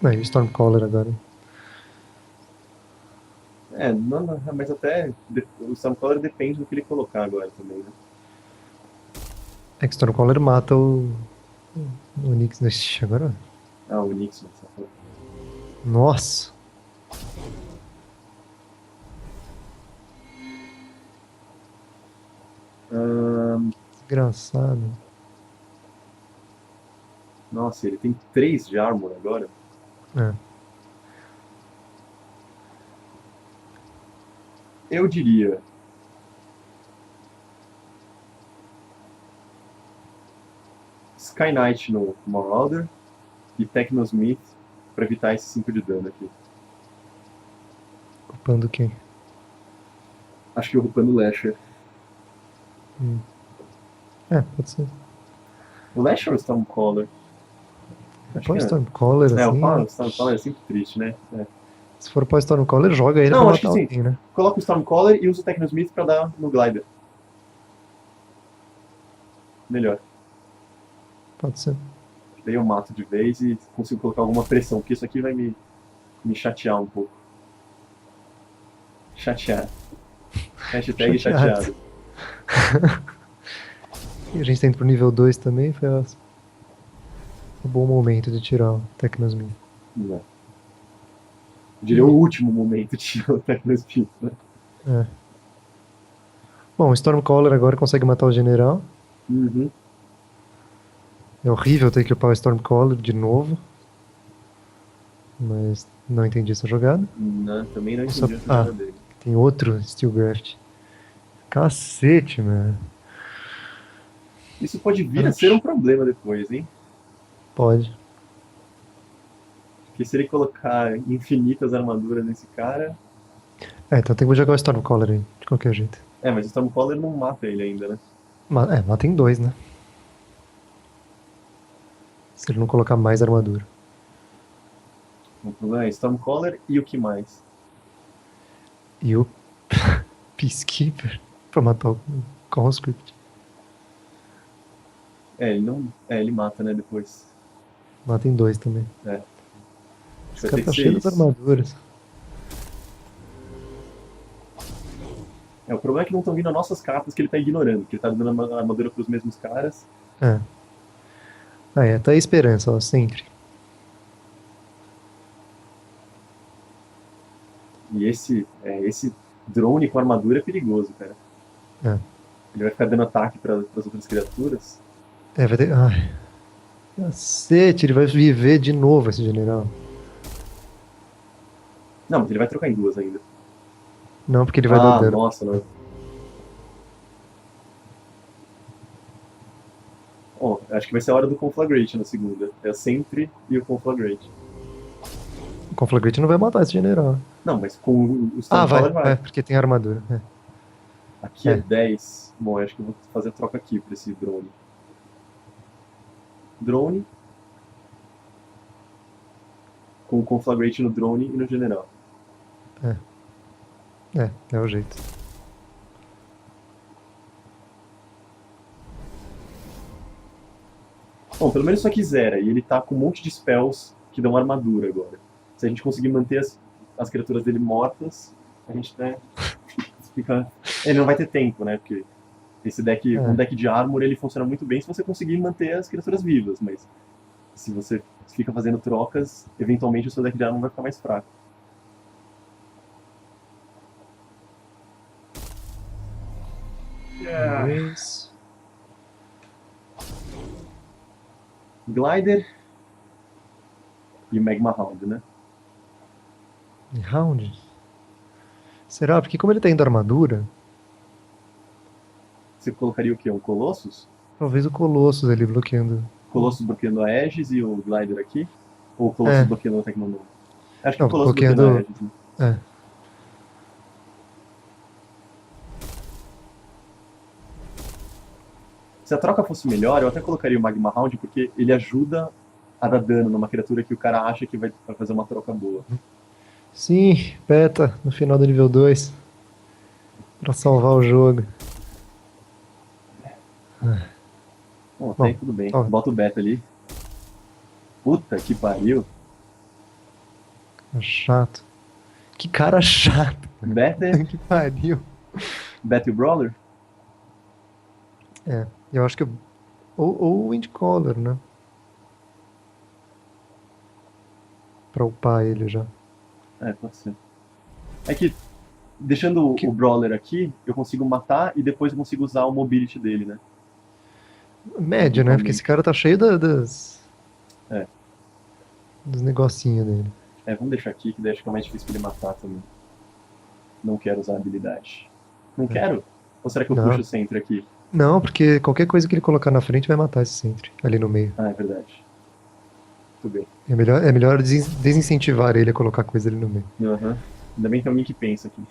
Aí o Stormcaller agora. Mas até o Stormcaller depende do que ele colocar agora também, né? É que o Stormcaller mata o Nyx nesse agora. Ah, o Nixon. Nossa! Ahn, Desgraçado. nossa, ele tem 3 de armor agora. É. Eu diria. Sky Knight no Marauder e Technosmith pra evitar esse 5 de dano aqui. Culpando quem? Acho que eu upando o Lasher. É, pode ser. O Lasher ou o Stormcaller? Acho Pô, que é. Stormcaller, É, assim. o Stormcaller é sempre triste, né? É. Se for pôr Stormcaller, joga ele pra Não, acho que matar sim. alguém, né? Coloca o Stormcaller e usa o Technosmith pra dar no Glider. Melhor. Pode ser. Daí eu mato de vez e consigo colocar alguma pressão, porque isso aqui vai me chatear um pouco. Chatear. Hashtag Chateado. chateado. E a gente tá indo pro nível 2 também, foi um bom momento de tirar o Tecnosmith. Não. Eu diria o último momento de tirar o Technosmith, né? É. Bom, o Stormcaller agora consegue matar o general. Uhum. É horrível ter que upar o Stormcaller de novo. Mas não entendi essa jogada. Não, também não Só- entendi a jogada dele. Tem outro Steelgraft. Cacete, mano. Isso pode vir a ser um problema depois, hein? Pode. Porque se ele colocar infinitas armaduras nesse cara. É, então tem que jogar o Stormcaller aí, de qualquer jeito. É, mas o Stormcaller não mata ele ainda, né? Mata em 2, né? Se ele não colocar mais armadura. O problema é Stormcaller e o que mais? E o Peacekeeper pra matar o Conscript. É, ele não. É, ele mata, né, depois. Mata em 2 também. É. Esse Vai cara ter tá que ser cheio das isso. armaduras. É, o problema é que não estão vindo as nossas cartas que ele tá ignorando, que ele tá dando armadura pros mesmos caras. É. Tá aí a esperança, ó, sempre. E esse drone com armadura é perigoso, cara. É. Ele vai ficar dando ataque pras outras criaturas. Vai ter. Ai. Cacete, ele vai viver de novo esse general. Não, mas ele vai trocar em 2 ainda. Não, porque ele vai dar dano. Nossa, não. Bom, acho que vai ser a hora do Conflagrate na segunda. É a Sentry e o Conflagrate. O Conflagrate não vai matar esse general. Não, mas com o Vai, Stormcaller vai. porque tem armadura. É. Aqui é É. 10. Bom, acho que eu vou fazer a troca aqui pra esse drone. Drone. Com o Conflagrate no drone e no general. É o jeito. Bom, pelo menos isso aqui zera. E ele tá com um monte de spells que dão armadura agora. Se a gente conseguir manter as criaturas dele mortas, a gente, né, fica... Ele não vai ter tempo, né? Porque esse deck, um deck de armor, ele funciona muito bem se você conseguir manter as criaturas vivas. Mas se você fica fazendo trocas, eventualmente o seu deck de armor vai ficar mais fraco. Dois. Glider e Magma Hound, né? Round? Será? Porque como ele tá indo armadura, Você colocaria o quê? Um Colossus? talvez o Colossus ali bloqueando. Colossus bloqueando a Aegis e o Glider aqui? Ou o Colossus bloqueando o Tecnonomo? Acho que Não, o Colossus bloqueando- bloqueando a Aegis, né? É. Se a troca fosse melhor, eu até colocaria o Magma Round, porque ele ajuda a dar dano numa criatura que o cara acha que vai fazer uma troca boa. Sim, beta no final do nível 2 pra salvar o jogo. Bom, até Bom, aí tudo bem. ó, Bota o beta ali. Puta que pariu. chato. Que cara chato. Beta, Que pariu. beta e o Brawler? É, eu acho que. Ou o Windcaller, né? Pra upar ele já. É, pode ser. É que, deixando Que o Brawler aqui, eu consigo matar e depois eu consigo usar o Mobility dele, né? média, né? Porque esse Eventualmente. cara tá cheio É, dos negocinhos dele. vamos deixar aqui, que daí acho que é mais difícil pra ele matar também. Não quero usar a habilidade. Não É. quero? Ou será que eu puxo Não. o centro aqui? Não, porque qualquer coisa que ele colocar na frente vai matar esse Sentry, ali no meio. Ah, é verdade. Tudo bem. É melhor desincentivar ele a colocar coisa ali no meio. Aham. Ainda bem que tem alguém que pensa aqui.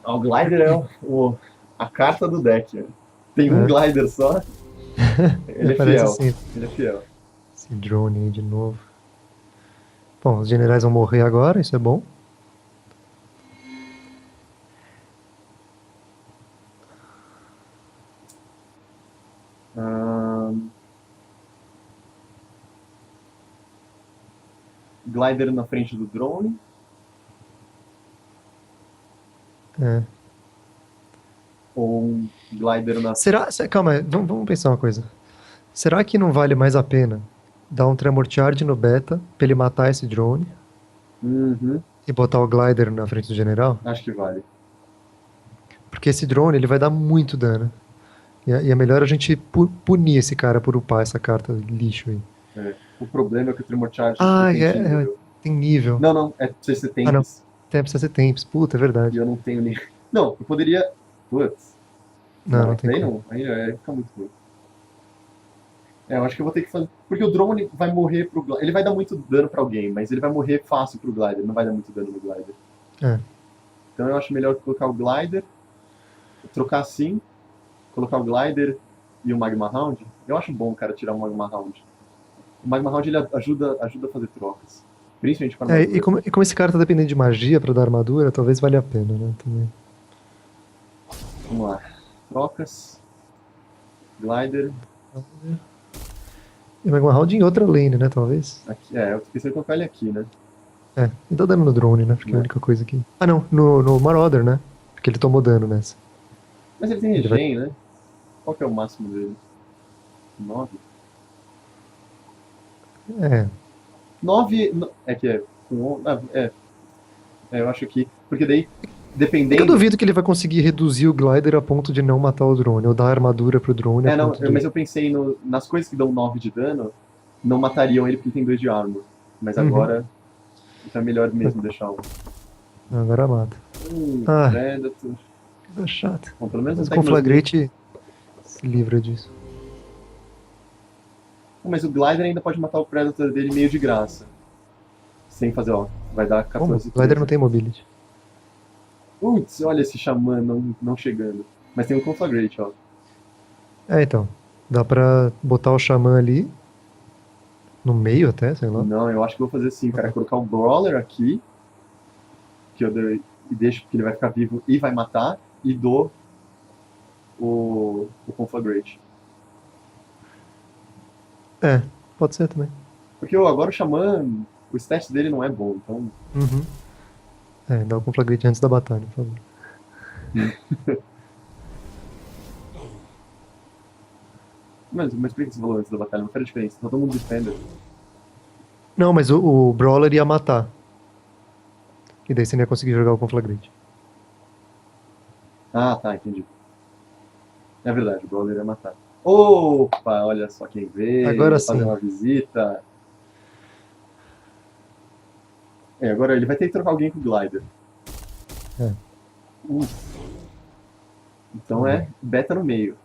Ah, o Glider é a carta do deck. Né? Tem um É, Glider só, ele ele é aparece fiel. assim, Ele é fiel. esse drone aí de novo. Bom, os generais vão morrer agora, isso é bom. Ahn, Glider na frente do drone. É. Ou um Glider na. Calma aí, vamos pensar uma coisa. Será que não vale mais a pena dar um Tremor Charge no beta pra ele matar esse drone Uhum, e botar o glider na frente do general? acho que vale. Porque esse drone ele vai dar muito dano. E é melhor a gente punir esse cara por upar essa carta lixo aí. É. O problema é que o Tremor Charge Ah, depende de nível. tem nível. Não, não, precisa ser Ah, não. Tempest. Precisa ser tempos. Puta, é E verdade. eu não tenho nem. Não, eu poderia. Putz. Não, Não, não tem daí como. não. Aí fica muito ruim. Eu acho que eu vou ter que fazer. Porque o drone vai morrer pro Glider. Ele vai dar muito dano pra alguém, mas ele vai morrer fácil pro Glider. Não vai dar muito dano no Glider. É. Então eu acho melhor colocar o Glider, trocar assim, colocar o Glider e o Magma Round. Eu acho bom o cara tirar o Magma Round. O Magma Round ele ajuda a fazer trocas. Principalmente para É, e armadura. como esse cara tá dependendo de magia pra dar armadura, talvez valha a pena, né? Também. Vamos lá. Trocas. Glider. E Magma Round em outra lane, né? Talvez. Aqui, eu esqueci de colocar ele aqui, né? É, e dá dano no drone, né? Porque é a É. única coisa que. Ah, não, no Marauder, né? Porque ele tomou dano nessa. Mas ele tem Ele vai. regen, né? Qual que é o máximo dele? 9? É. 9 é que é com eu acho que porque daí É que eu dependendo duvido que ele vai conseguir reduzir o glider a ponto de não matar o drone, ou dar armadura pro drone a não, ponto de. mas eu pensei nas coisas que dão 9 de dano, não matariam ele porque ele tem 2 de armor. Mas Uhum. agora então é melhor mesmo deixar o Agora mata. Ah, Predator. que chato. Bom, pelo menos Mas não o tá ignorando. Conflagrate se livra disso. Mas o Glider ainda pode matar o Predator dele meio de graça. Sem fazer, ó. Vai dar Como? 14 O glider 13. não tem mobility. Putz, olha esse Xamã não chegando. Mas tem um Conflagrate, ó. É, então. Dá pra botar o Xamã ali. No meio até, sei lá. Não, eu acho que eu vou fazer assim, cara. Colocar o Brawler aqui. E deixo que ele vai ficar vivo e vai matar. E dou o Conflagrate. É, pode ser também. Porque agora o Xamã, o stat dele não é bom, então. Uhum. É, dá o Conflagrate antes da batalha, por favor. Mas por que você falou antes da batalha? Não faz diferença. Tá todo mundo Defender. Não, mas o Brawler ia matar. E daí você não ia conseguir jogar o Conflagrate. Ah, tá, entendi. É verdade, o Brawler ia matar. Opa, olha só quem Agora veio fazer sim. uma visita. Agora ele vai ter que trocar alguém com o Glider. É. Então é Beta no meio.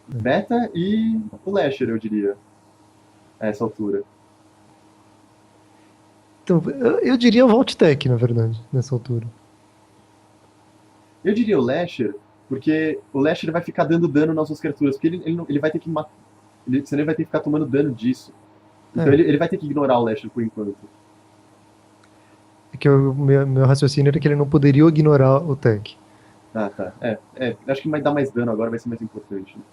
Beta e o Lasher, eu diria. A essa altura. Então, eu diria o Vault-Tec, na verdade, nessa altura. Eu diria o Lasher, porque o Lasher vai ficar dando dano nas suas criaturas, porque ele vai ter que matar. Senão ele vai ter que ficar tomando dano disso. Então É, ele vai ter que ignorar o Lasher por enquanto. é que o meu raciocínio era que ele não poderia ignorar o tanque. Ah, tá. Acho que vai dar mais dano agora, vai ser mais importante. Né?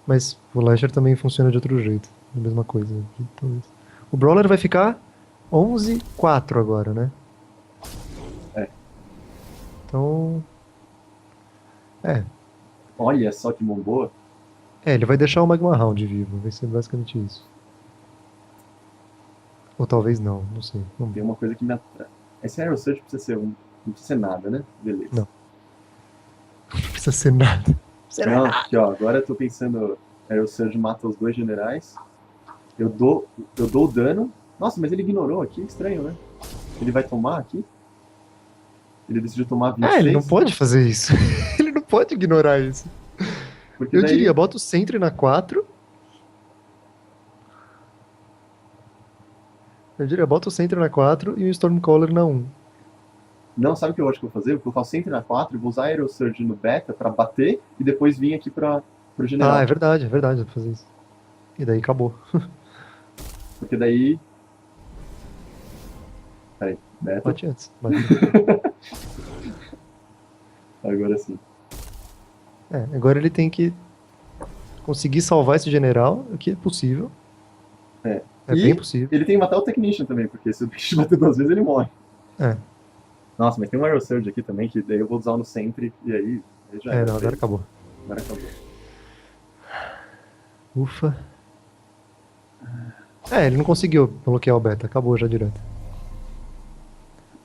Mas o Lasher também funciona de outro jeito. A mesma coisa. Talvez. O Brawler vai ficar 11-4 agora, né? É. Então. É. Olha só que mão boa. Ele vai deixar o Magma Round vivo. Vai ser basicamente isso. Ou talvez não, não sei. Vamos Tem ver. uma coisa que me atrai. Esse Aero Surge precisa ser um. Não precisa ser nada, né? Beleza. Não. Não precisa ser nada. Será Não, nada. aqui ó, agora eu tô pensando. Aero Surge mata os dois generais. Eu dou o dano. Nossa, mas ele ignorou aqui, estranho, né? Ele vai tomar aqui? Ele decidiu tomar Ele não 26? pode fazer isso. Ele não pode ignorar isso. Porque Eu diria, daí. bota o Sentry na 4. Eu diria, bota o Sentry na 4 e o Stormcaller na 1. Não, sabe o que eu acho que eu vou fazer? Eu vou colocar o Sentry na 4, vou usar Aero Surge no beta pra bater e depois vir aqui pro Ah, general. é verdade, dá pra fazer isso. E daí acabou. Porque daí. Peraí, beta. Bate antes. Bate. Agora sim. Agora ele tem que conseguir salvar esse general, o que é possível. É. É bem E possível. ele tem que matar o Technician também, porque se o bicho bater duas vezes ele morre. É, Nossa, mas tem um Aero Surge aqui também, que daí eu vou usar no Sentry e aí já era. não, agora acabou. Agora acabou. Ufa. Ele não conseguiu bloquear o beta, acabou já direto.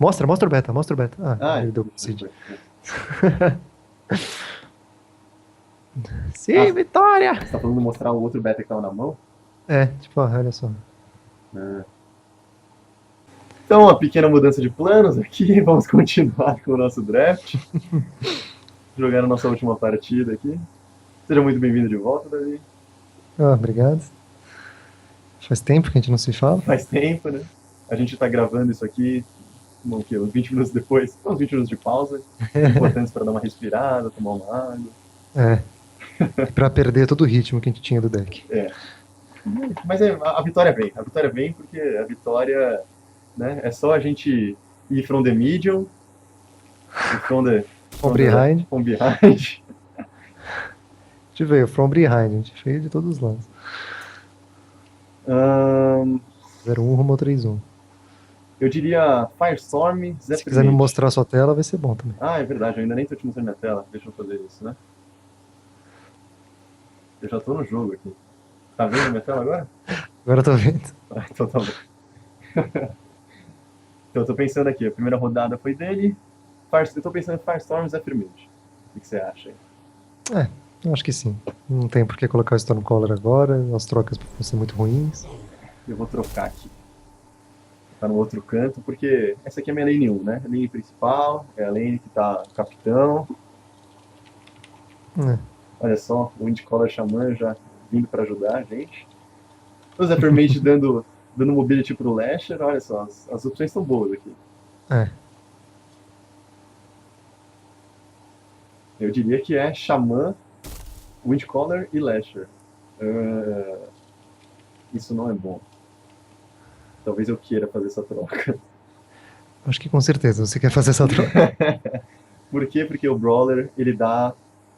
Mostra o beta, mostra o beta. Ah, Ele deu é. concede. Sim, vitória! Você tá falando de mostrar o outro beta que tava na mão? Tipo, olha só. Ah. Então, uma pequena mudança de planos aqui. Vamos continuar com o nosso draft. Jogar a nossa última partida aqui. Seja muito bem-vindo de volta, Davi. Obrigado. Faz tempo que a gente não se fala. Faz tempo, né? A gente tá gravando isso aqui, uns 20 minutos depois, uns 20 minutos de pausa, importantes para dar uma respirada, tomar uma água. Pra perder todo o ritmo que a gente tinha do deck. Mas a vitória vem. A vitória vem porque a vitória, né, é só a gente ir from the medium, From behind. from behind. A gente veio from behind, a gente veio de todos os lados. 0-1 rumo ao 3-1. Eu diria Firestorm, Se quiser me mostrar a sua tela, vai ser bom também. Ah, é verdade, eu ainda nem tô te mostrando minha tela. Deixa eu fazer isso, né? Eu já tô no jogo aqui. Tá vendo a minha tela agora? Agora eu tô vendo. Então tá bom. Então eu tô pensando aqui, a primeira rodada foi dele. Eu tô pensando em Firestorm e Zephyr-Mage. O que você acha aí? Eu acho que sim. Não tem por que colocar o Stormcaller agora, as trocas vão ser muito ruins. Eu vou trocar aqui. Tá no outro canto, porque essa aqui é a minha lane 1, né? A lane principal, é a lane que tá capitão. Olha só, o Windcaller Xamã já vindo pra ajudar a gente. O Zephyr-Mage dando mobility pro Lasher, olha só, as opções são boas aqui. Eu diria que é Xamã, Windcaller e Lasher. Isso não é bom. Talvez eu queira fazer essa troca. Acho que com certeza você quer fazer essa troca. Por quê? Porque o Brawler, ele dá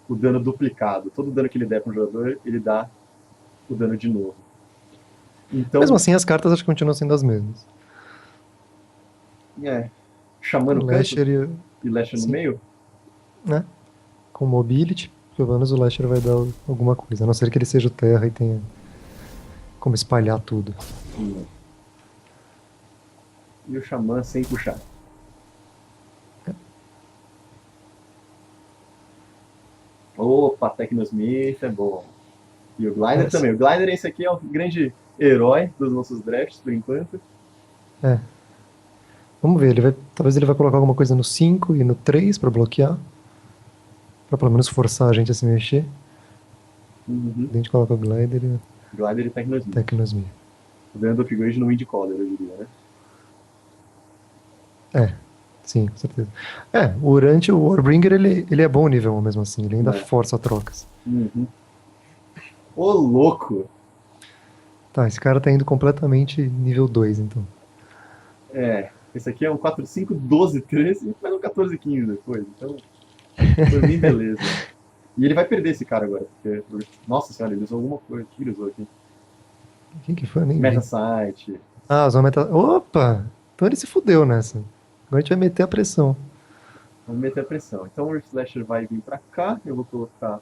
o dano duplicado. Todo dano que ele der para um jogador, ele dá o dano de novo. Então, Mesmo assim, as cartas acho que continuam sendo as mesmas. Xamã no Lasher canto e Lasher no meio? Com mobility, pelo menos o Lasher vai dar alguma coisa. A não ser que ele seja o terra e tenha como espalhar tudo. E o Xamã sem puxar. Opa, Tecnosmith é bom. E o Glider também. O Glider, esse aqui é o grande herói dos nossos drafts, por enquanto. Vamos ver, talvez ele vai colocar alguma coisa no 5 e no 3 pra bloquear. Pra pelo menos forçar a gente a se mexer. A gente coloca o Glider e Glider e Tecnosmith. Tecnosmith. Dando upgrade no Windcaller, eu diria, né? Sim, com certeza. O Urante, o Warbringer, ele é bom nível 1 mesmo assim, ele ainda É. força trocas. Uhum. Ô, louco! Tá, esse cara tá indo completamente nível 2, então. É, esse aqui é um 4, 5, 12, 13, mas um 14, 15 depois. Então, por mim, beleza. E ele vai perder esse cara agora, porque, nossa senhora, ele usou alguma coisa. O que ele usou aqui? Quem que foi? Eu nem vi. Metasite. Ah, usou meta... Opa! Então ele se fudeu nessa. Agora a gente vai meter a pressão. Vamos meter a pressão. Então o Reflasher vai vir pra cá, eu vou colocar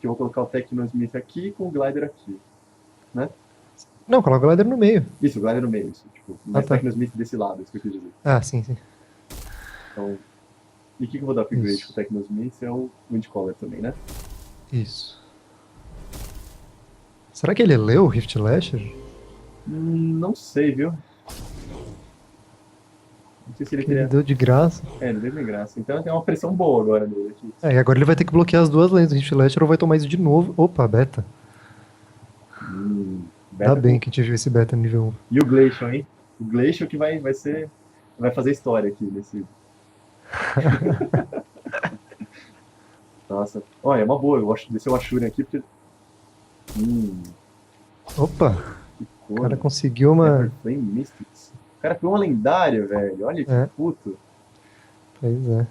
o Technosmith aqui com o Glider aqui, né? Não, coloca o glider no meio. Isso, o Glider no meio, isso. Tipo, Ah, mais tá. Technosmith desse lado, isso que eu quis dizer. Ah, sim, sim. Então, e o que eu vou dar upgrade com Isso. o Technosmith é o Windcaller também, né? Isso. Será que ele leu o Rift Lasher? Não sei, viu? Não sei se ele Que ele teria. deu de graça. É, ele deu de graça. Então tem uma pressão boa agora nele aqui. E agora ele vai ter que bloquear as duas lanes do Rift Lasher ou vai tomar isso de novo. Opa, beta. Ainda Beta bem com. que a gente viu esse beta no nível 1. E o Glacial, hein? O Glacial que vai ser. Vai fazer história aqui nesse. Nossa. Olha, é uma boa. Eu gosto de descer o Ashurian aqui porque. Opa, Que o cor. cara conseguiu uma. Everflame Mystics. O cara criou uma lendária, velho. Olha que É, puto. pois é.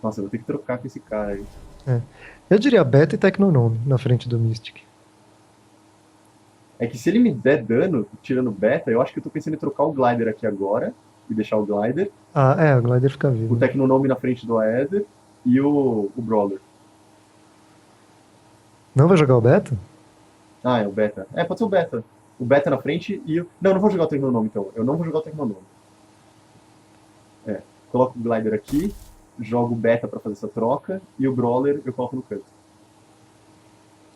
Nossa, eu vou ter que trocar com esse cara aí. Eu diria beta e Tecnonome na frente do Mystic. É que se ele me der dano, tirando beta, eu acho que eu tô pensando em trocar o Glider aqui agora. E deixar o Glider. Ah, o glider fica vivo. O Tecnonome na frente do Aether. E o Brawler. Não vai jogar o beta? Ah, é o Beta. É, pode ser o Beta. O Beta na frente e o. Não, não vou jogar o Tecnonome então. Eu não vou jogar o Tecnonome. É. Coloco o Glider aqui. Jogo o Beta pra fazer essa troca. E o Brawler eu coloco no canto.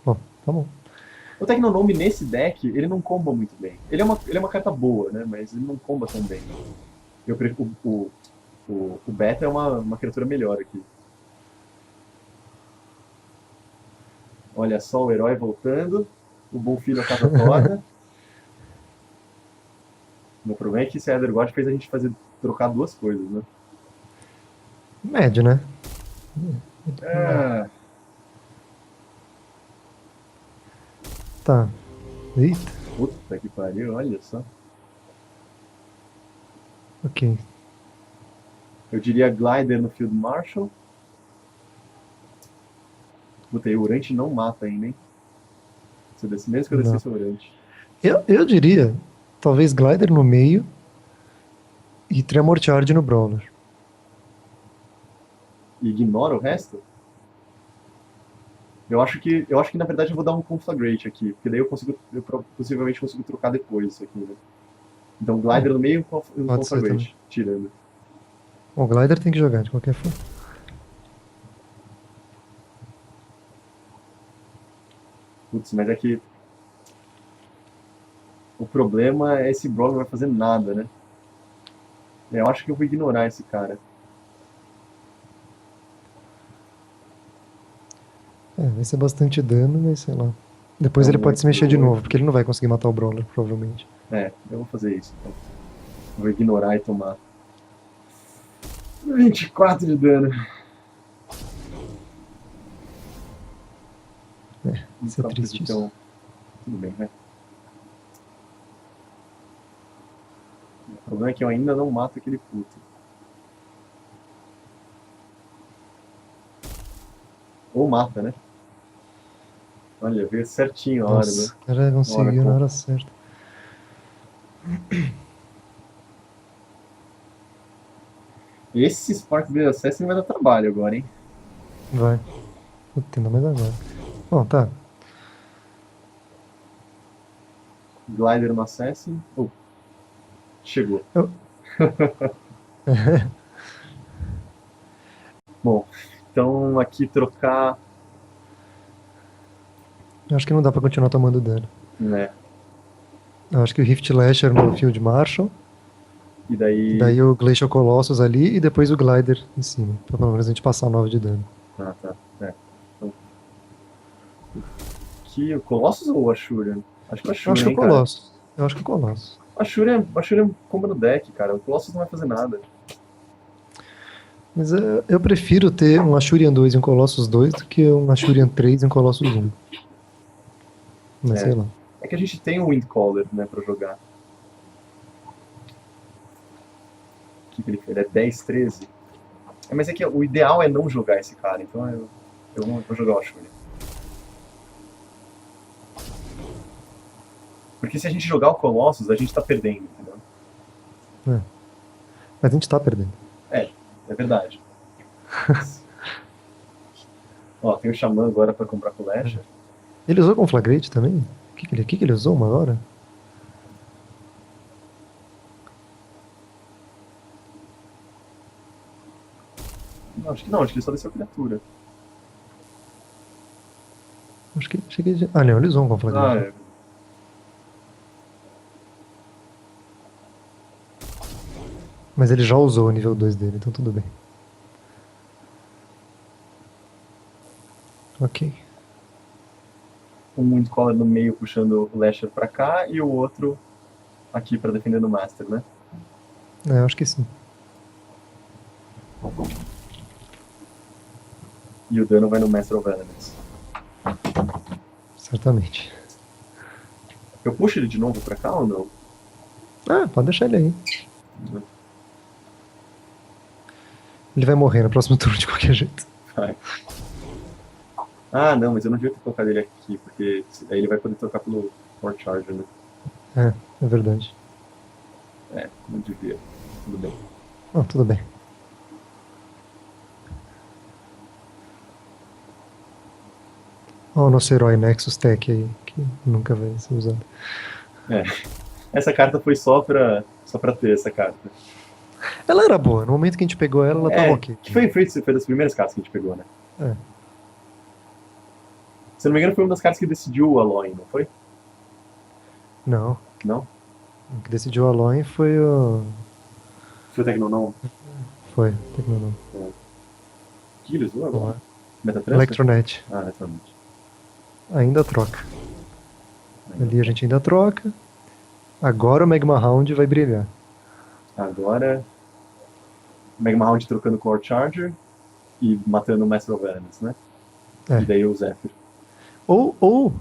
Bom, tá bom. O Tecnonome nesse deck, ele não comba muito bem. Ele é uma carta boa, né? Mas ele não comba tão bem. Eu prefiro, o Beta é uma criatura melhor aqui. Olha só o herói voltando. O bom filho a casa torna. O problema é que esse Aether God fez a gente trocar duas coisas, né? Médio, né? Ah, Tá. Eita, puta que pariu, olha só. ok. Eu diria Glider no Field Marshal. Puta, e o Urante não mata ainda, hein? Se eu descer, mesmo que eu descesse o Urante. Eu diria, talvez glider no meio e Tremor Charge no Brawler. E ignora o resto? Eu acho que na verdade eu vou dar um Conflagrate aqui, porque daí possivelmente consigo trocar depois isso aqui, né? Então Glider no meio e um Pode ser Conflagrate, tirando. Bom, o glider tem que jogar de qualquer forma. Putz, mas é que o problema é esse Brawler não vai fazer nada, né? Eu acho que eu vou ignorar esse cara. Vai ser bastante dano, mas sei lá. Depois ele pode se mexer de novo, porque ele não vai conseguir matar o Brawler, provavelmente. Eu vou fazer isso, então. Vou ignorar e tomar 24 de dano. Isso é triste. Então, tudo bem, né? O problema é que eu ainda não mato aquele puto. Ou mata, né? Olha, veio certinho a hora, né? Nossa, o cara conseguiu na hora certa. Esse Spark Blade Assassin vai dar trabalho agora, hein? Vai. Puta, ainda mais agora. Bom, tá. Glider no Assassin. Chegou. Bom, então aqui trocar. Eu acho que não dá pra continuar tomando dano. Né? Eu acho que o Rift Lasher no Field Marshal. E daí. Daí o Glacial Colossus ali e depois o Glider em cima. Pra pelo menos a gente passar 9 de dano. Ah, tá. Então, aqui o Colossus ou o Ashurian? Acho que o Eu Ashurian, acho que o hein, cara? Colossus. Eu acho que o Colossus. A Shuri é um combo no deck, cara. O Colossus não vai fazer nada. Mas eu prefiro ter um Ashurian 2 e um Colossus 2 do que um Ashurian 3 e um Colossus 1. Mas sei É. lá. É que a gente tem o Windcaller, né, pra jogar. O que ele fez? Ele é 10, 13? É, mas é que o ideal é não jogar esse cara, então eu vou jogar o Ashuri. Porque se a gente jogar o Colossus, a gente tá perdendo, entendeu? É. Mas a gente tá perdendo. É verdade. Ó, tem o Xamã agora pra comprar com o Lasher. Ele usou Conflagrate também? O que que ele usou uma hora? Não, acho que ele só desceu a criatura. Acho que cheguei. Ah, não, ele usou um Conflagrate. Ah, Né? é. Mas ele já usou o nível 2 dele, então tudo bem. Ok. Um Windcaller no meio puxando o Lasher pra cá e o outro aqui pra defender no Master, né? É, eu acho que sim. E o dano vai no Master of Elements. Certamente. Eu puxo ele de novo pra cá ou não? Ah, pode deixar ele aí. Ele vai morrer no próximo turno de qualquer jeito. Vai. Ah, não, mas eu não devia ter colocado ele aqui, porque aí ele vai poder trocar pelo War Charger, né? É verdade. É, não devia. Tudo bem. Ah, tudo bem. Olha o nosso herói Nexus Tech aí, que nunca vai ser usado. É. Essa carta foi só pra ter essa carta. Ela era boa, no momento que a gente pegou ela tava ok. Que foi das primeiras cartas que a gente pegou, né? É. Se não me engano, foi uma das cartas que decidiu o Aloy, não foi? Não, Não? o que decidiu a Aloy foi o. Foi o Tecnonom? Foi, Tecnonom. O que ele usou Vamos agora? lá. Metatransfer? Electronet. Ah, Electronet. Ainda troca. Ali a gente ainda troca. Agora o Magma Round vai brilhar. Agora, Magma Round trocando com o War Charger e matando o Master of Elements, né? É. E daí o Zephyr. Ou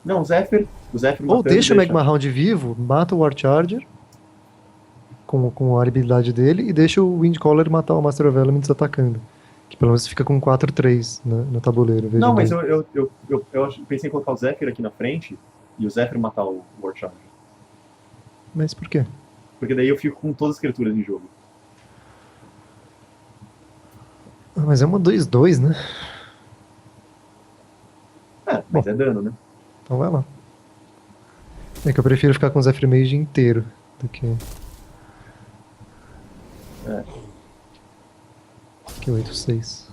Não, o Zephyr matando deixa o Magma Round vivo, mata o War Charger com a habilidade dele e deixa o Windcaller matar o Master of Elements atacando. Que pelo menos fica com 4-3 no tabuleiro. em vez Não, de mas dois. eu pensei em colocar o Zephyr aqui na frente e o Zephyr matar o War Charger. Mas por quê? Porque daí eu fico com todas as criaturas em jogo. Ah, mas é uma 2-2, né? É, mas é dano, né? Então vai lá. É que eu prefiro ficar com o Zephyr Mage inteiro do É. que 8-6.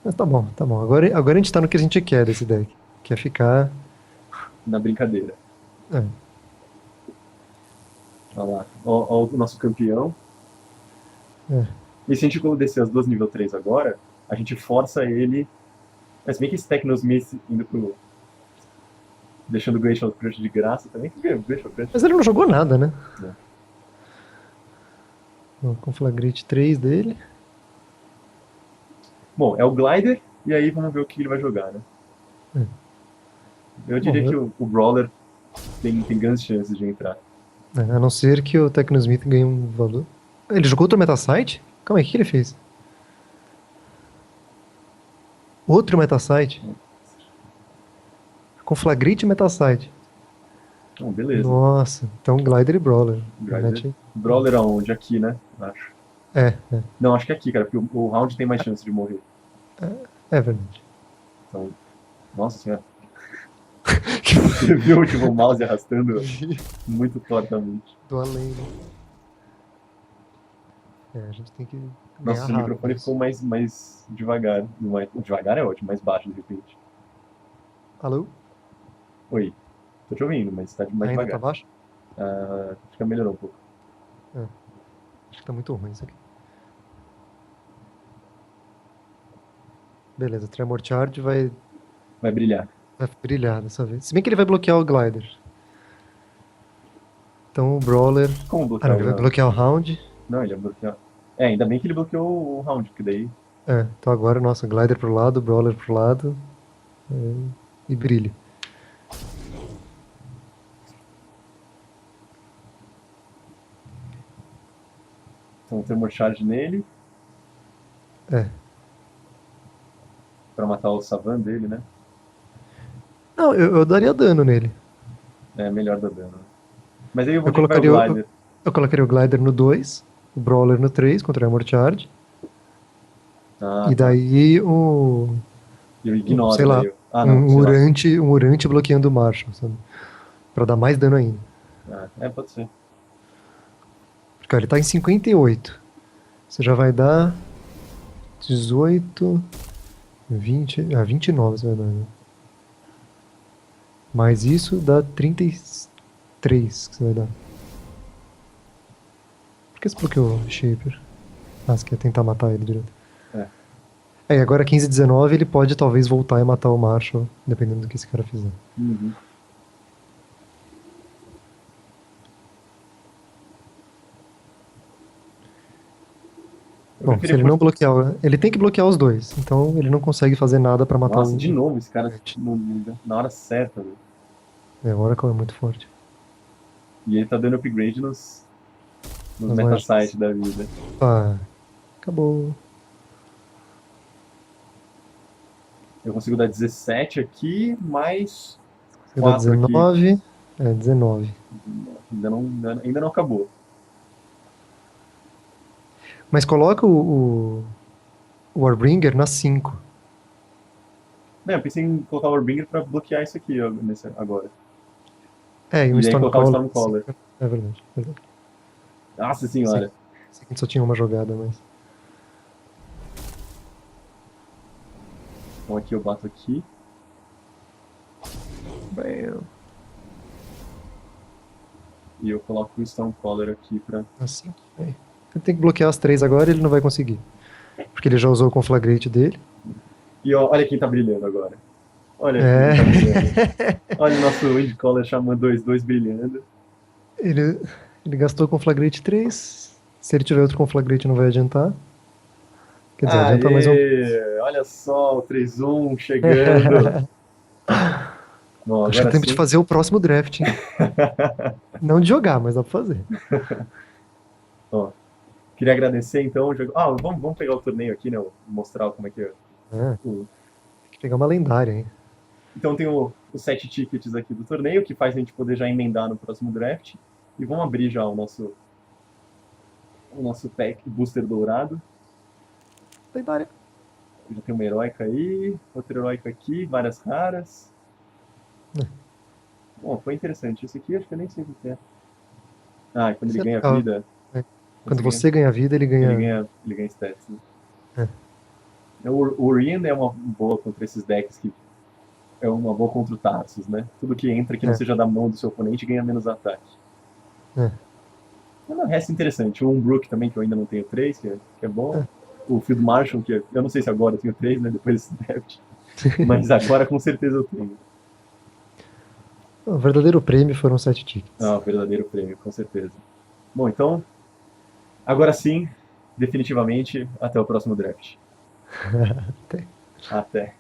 Mas tá bom, tá bom. Agora a gente tá no que a gente quer desse deck. Que é ficar. Na brincadeira. É, Olha lá. Ó o nosso campeão. É. E se a gente descer as duas nível 3 agora, a gente força ele. Mas bem que esse Tecnosmith indo pro. Deixando o Glacial Crush de graça também. O que é o Glacial Crush? Mas ele não jogou nada, né? Não. Ó, com Flagrate 3 dele. Bom, é o Glider, e aí vamos ver o que ele vai jogar, né? É. Eu diria Bom, que o Brawler tem grandes chances de entrar. A não ser que o Tecnosmith ganhe um valor. Ele jogou outro Metasite? Calma aí, o que ele fez? Outro Metasite? Com Flagrate Metasite. Então, beleza. Nossa, então Glider e Brawler. Glider. Mete- Brawler aonde? Aqui, né? Acho. É, Não, acho que é aqui, cara, porque o round tem mais chance de morrer. é verdade. Então, nossa senhora. Você viu tipo, o mouse arrastando muito tortamente. Do além, né? A gente tem que. Nossa, seu ganhar microfone rápido. ficou mais devagar. Devagar é ótimo, mais baixo de repente. Alô? Oi, tô te ouvindo, mas tá mais Ainda tá devagar. baixo? Ah, acho que melhorou um pouco. Acho que tá muito ruim isso aqui. Beleza, Tremor Charge Vai brilhar. vai brilhar dessa vez. Se bem que ele vai bloquear o Glider. Então o Brawler. Como Ah, não, bloquear ele o vai Round? bloquear o round. Não, ele ia bloquear. É, ainda bem que ele bloqueou o Round, porque daí. É, então agora, nossa, Glider pro lado, Brawler pro lado e brilho. Então tem um charge nele, É. pra matar o Savan dele, né? Não, eu daria dano nele. É melhor dar dano. Né? Mas aí Eu onde é que vai o colocaria, Glider? eu colocaria o Glider no 2, o Brawler no 3 contra o Armor Charge. Ah, E tá. daí o. Eu Sei ignoro lá, daí. Ah, não, sei lá. Um Urante bloqueando o Marshall, sabe? Pra dar mais dano ainda. Ah, pode ser. Porque ó, ele tá em 58. Você já vai dar 18, 20. Ah, 29 você vai dar, né? Mais isso dá 33 que você vai dar. Por que você bloqueou o Shaper? Ah, você quer tentar matar ele direto. É. É, e agora 15 e 19 ele pode talvez voltar e matar o Marshall, dependendo do que esse cara fizer. Uhum. Eu Bom, se preferia ele que não fosse. bloquear. Ele tem que bloquear os dois, então ele não consegue fazer nada pra matar Nossa, o. de novo, esse cara Urante. na hora certa, velho. É, o Oracle é muito forte. E ele tá dando upgrade nos As metasites magias. da vida. Ah, acabou. Eu consigo dar 17 aqui, mais Você dá 4 aqui. 19. É, 19. Ainda não acabou. Mas coloca o Warbringer na 5. Não, eu pensei em colocar o Warbringer pra bloquear isso aqui ó, agora. É, e um E daí colocar o Stormcaller. Stormcaller. É verdade, verdade. Nossa Sim. senhora. Esse aqui só tinha uma jogada, mas. Então aqui eu bato aqui. Bam. E eu coloco o Stormcaller aqui pra. Assim. Aí. Ele tem que bloquear as 3 agora e ele não vai conseguir. Porque ele já usou o Conflagrate dele. E ó, olha quem tá brilhando agora. Olha quem É. tá brilhando. Olha o nosso Windcaller chamando 2-2 brilhando. ele, ele gastou o Conflagrate 3. Se ele tiver outro Conflagrate, não vai adiantar. Quer dizer, adianta mais um. Aê! Olha só o 3-1 chegando. Bom, Acho que é agora tempo de sim. fazer o próximo draft, hein? Não de jogar, mas dá pra fazer. Ó, queria agradecer então o jogo. Ah, vamos pegar o torneio aqui, né? Mostrar como é que é. É, o- tem que pegar uma lendária, hein? Então tem os 7 tickets aqui do torneio, que faz a gente poder já emendar no próximo draft. E vamos abrir já o nosso pack booster dourado. Lendária. Já tem uma heróica aí, outra heróica aqui, várias raras. Bom, foi interessante. Esse aqui acho que eu nem sei o que é. Ah, e quando ele Isso é ganha legal. vida, É. Quando você ganha vida, ele ele ganha. ganha stats. Né? É. O Orion é uma boa contra esses decks que é uma boa contra o Tarsus, né? Tudo que entra que não É. seja da mão do seu oponente ganha menos ataque. É. Mas o resto é interessante. O Umbrook também, que eu ainda não tenho 3, que é bom. É. O Field Marshal, que eu não sei se agora eu tenho 3, né? Depois desse draft. Mas agora com certeza eu tenho. O verdadeiro prêmio foram 7 tickets. Ah, o verdadeiro prêmio, com certeza. Bom, então, agora sim, definitivamente, até o próximo draft. Até. Até.